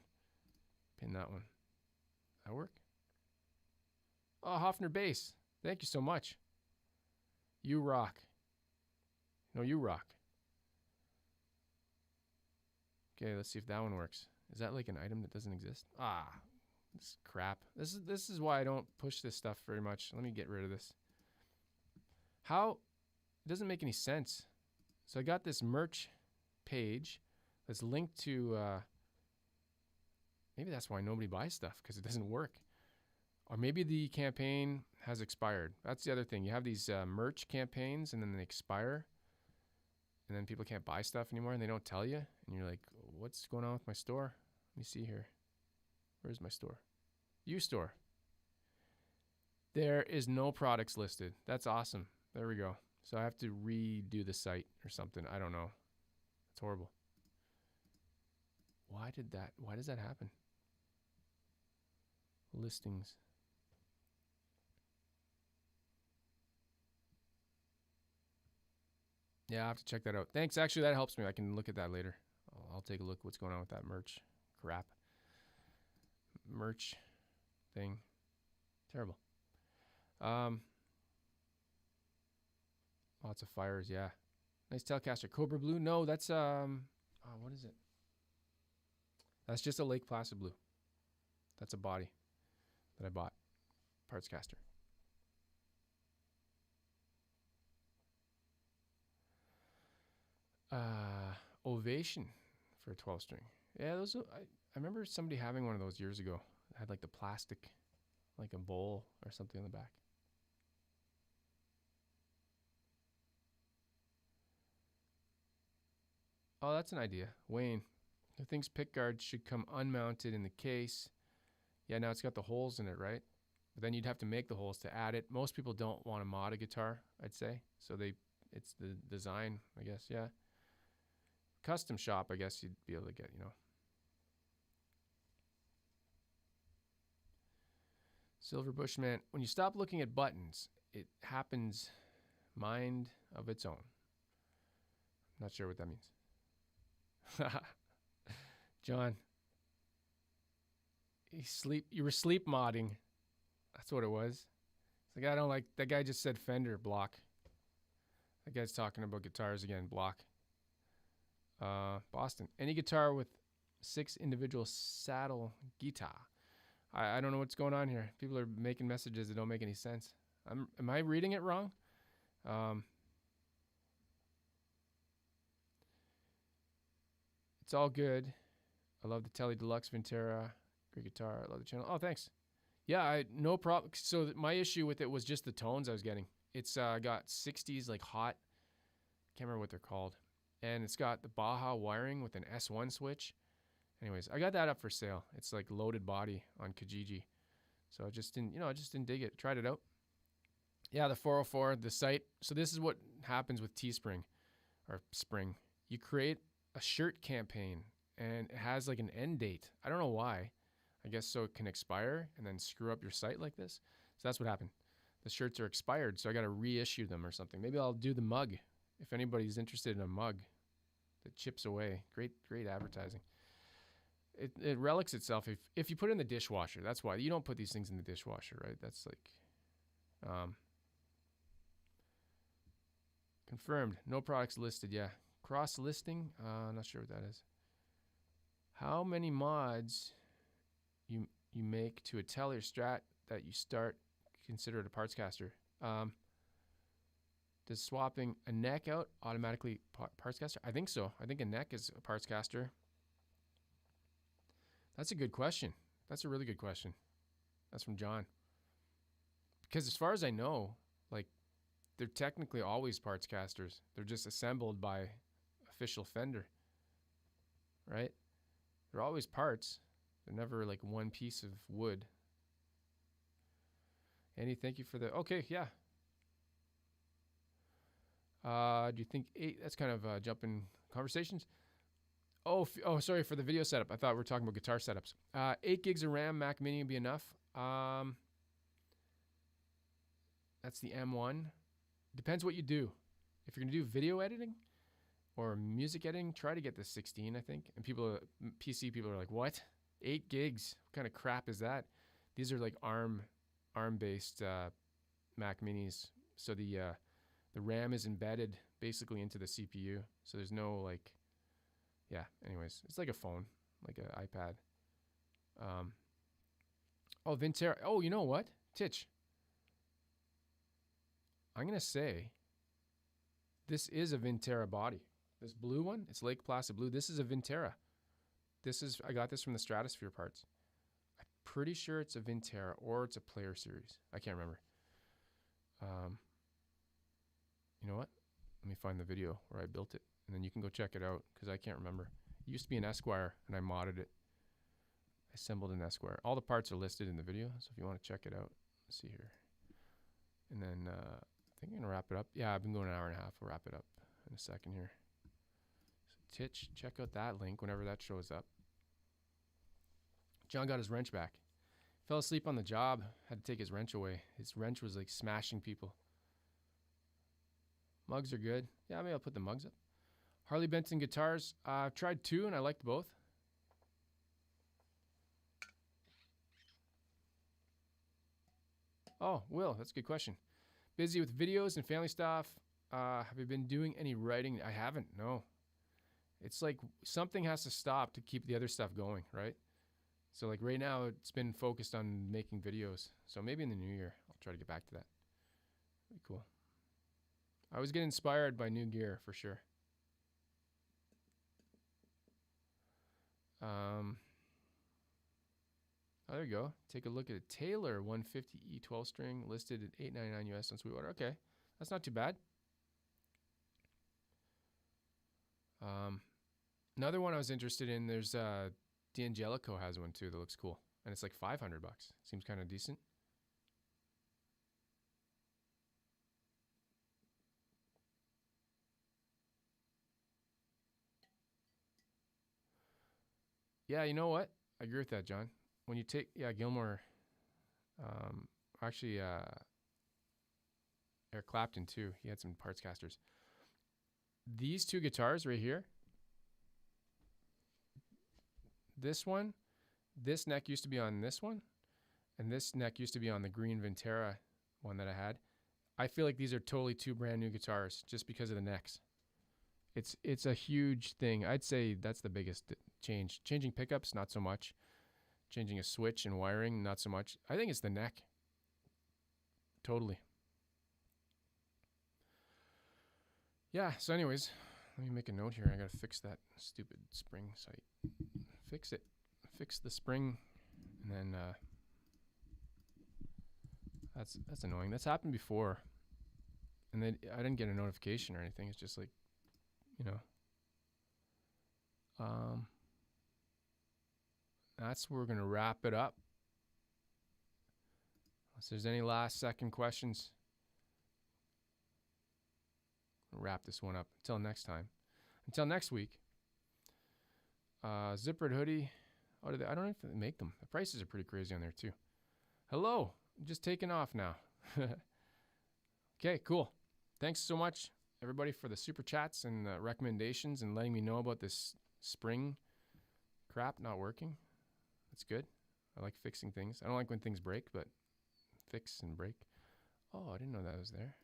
Pin that one. That work? Oh, Hoffner bass. Thank you so much. You rock. No, you rock. Okay, let's see if that one works. Is that like an item that doesn't exist? Ah, this crap. This is why I don't push this stuff very much. Let me get rid of this. How? It doesn't make any sense. So I got this merch page that's linked to, maybe that's why nobody buys stuff, because it doesn't work. Or maybe the campaign has expired. That's the other thing. You have these merch campaigns, and then they expire, and then people can't buy stuff anymore, and they don't tell you. And you're like, what's going on with my store? Let me see here. Where's my store? U-Store. There is no products listed. That's awesome. There we go. So I have to redo the site or something. I don't know. It's horrible. Why does that happen? Listings. Yeah, I have to check that out. Thanks. Actually, that helps me. I can look at that later. I'll take a look what's going on with that merch crap. Merch thing. Terrible. Lots of fires, yeah. Nice Telecaster. Cobra Blue? No, that's what is it? That's just a Lake Placid Blue. That's a body that I bought. Parts caster. Ovation for a 12 string. Yeah, those I remember somebody having one of those years ago. It had like the plastic, like a bowl or something in the back. Oh, that's an idea. Wayne, who thinks pickguards should come unmounted in the case. Yeah, now it's got the holes in it, right? But then you'd have to make the holes to add it. Most people don't want to mod a guitar, I'd say. So it's the design, I guess, yeah. Custom shop, I guess you'd be able to get, you know. Silver Bushman, when you stop looking at buttons, it happens mind of its own. Not sure what that means. John, you were sleep modding. That's what it was. It's like, I don't like, that guy just said Fender, block. That guy's talking about guitars again, block. Boston, any guitar with 6 individual saddle guitar. I don't know what's going on here. People are making messages that don't make any sense. Am I reading it wrong? It's all good. I love the Tele Deluxe Vintera. Great guitar. I love the channel. Oh, thanks. Yeah, no problem. So my issue with it was just the tones I was getting. It's got 60s like hot. Can't remember what they're called. And it's got the Baja wiring with an S1 switch. Anyways, I got that up for sale. It's like loaded body on Kijiji. So I just didn't dig it. Tried it out. Yeah, the 404, the site. So this is what happens with Teespring or Spring. You create a shirt campaign and it has like an end date. I don't know why. I guess so it can expire and then screw up your site like this. So that's what happened. The shirts are expired, so I got to reissue them or something. Maybe I'll do the mug if anybody's interested in a mug that chips away. Great advertising. It relics itself if you put it in the dishwasher. That's why. You don't put these things in the dishwasher, right? That's like confirmed. No products listed. Yeah. Cross listing. Not sure what that is. How many mods you make to a Tele or Strat that you start consider it a parts caster? Does swapping a neck out automatically parts caster? I think so. I think a neck is a parts caster. That's a good question. That's a really good question. That's from John. Because as far as I know, like, they're technically always parts casters. They're just assembled by official Fender, right? They're always parts. They're never like one piece of wood. Andy, thank you for the, okay, yeah. Do you think 8, that's kind of jumping conversations. Oh, sorry for the video setup. I thought we were talking about guitar setups. 8 gigs of RAM, Mac Mini would be enough. That's the M1. Depends what you do. If you're going to do video editing or music editing, try to get the 16, I think. And PC people are like, what? 8 gigs? What kind of crap is that? These are like ARM-based Mac Minis. So the RAM is embedded basically into the CPU. So there's no like, yeah, anyways, it's like a phone, like an iPad. Oh, Vintera. Oh, you know what? Titch. I'm going to say this is a Vintera body. This blue one, it's Lake Placid blue. This is a Vintera. I got this from the Stratosphere parts. I'm pretty sure it's a Vintera or it's a Player Series. I can't remember. You know what? Let me find the video where I built it, and then you can go check it out because I can't remember. It used to be an Esquire, and I modded it. I assembled an Esquire. All the parts are listed in the video, so if you want to check it out, let's see here. And then I think I'm going to wrap it up. Yeah, I've been going an hour and a half. We'll wrap it up in a second here. So Titch, check out that link whenever that shows up. John got his wrench back. Fell asleep on the job, had to take his wrench away. His wrench was like smashing people. Mugs are good. Yeah, maybe I'll put the mugs up. Harley Benton guitars. I've tried 2 and I liked both. Oh, Will, that's a good question. Busy with videos and family stuff. Have you been doing any writing? I haven't, no. It's like something has to stop to keep the other stuff going, right? So like right now it's been focused on making videos. So maybe in the new year I'll try to get back to that. Pretty cool. I always get inspired by new gear for sure. Oh, there you go. Take a look at a Taylor 150E 12 string listed at $8.99 US on Sweetwater. Okay, that's not too bad. Another one I was interested in, there's D'Angelico has one too that looks cool. And it's like $500. Seems kind of decent. Yeah, you know what? I agree with that, John. When you take, Gilmore, actually, Eric Clapton too. He had some parts casters. These two guitars right here, this one, this neck used to be on this one, and this neck used to be on the green Ventera one that I had. I feel like these are totally two brand new guitars just because of the necks. It's a huge thing. I'd say that's the biggest change. Changing pickups, not so much. Changing a switch and wiring, not so much. I think it's the neck. Totally. Yeah, so anyways, let me make a note here. I gotta fix that stupid spring sight. Fix it. Fix the spring, and then that's annoying. That's happened before, and then I didn't get a notification or anything. It's just like, you know, that's where we're gonna wrap it up. Unless there's any last second questions, we'll wrap this one up. Until next time. Until next week. Zippered hoodie. Oh, I don't know if they make them. The prices are pretty crazy on there too. Hello. I'm just taking off now. Okay, cool. Thanks so much, everybody, for the super chats and recommendations and letting me know about this spring crap not working. That's good. I like fixing things. I don't like when things break, but fix and break. Oh, I didn't know that was there.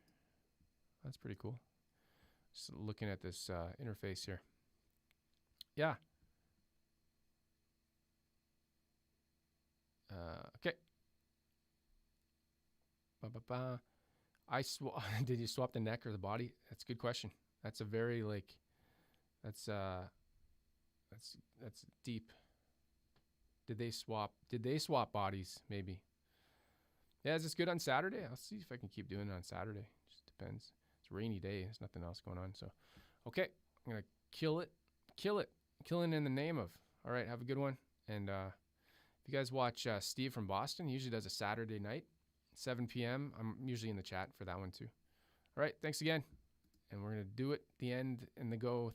That's pretty cool. Just looking at this interface here. Yeah. Okay. Did you swap the neck or the body? That's a good question. That's a very that's deep. Did they swap bodies? Maybe. Yeah, is this good on Saturday? I'll see if I can keep doing it on Saturday. Just depends. It's a rainy day. There's nothing else going on. So, okay, I'm gonna kill it, killing in the name of. All right, have a good one. And if you guys watch Steve from Boston, he usually does a Saturday night, 7 p.m. I'm usually in the chat for that one too. All right, thanks again. And we're going to do it, the end and the go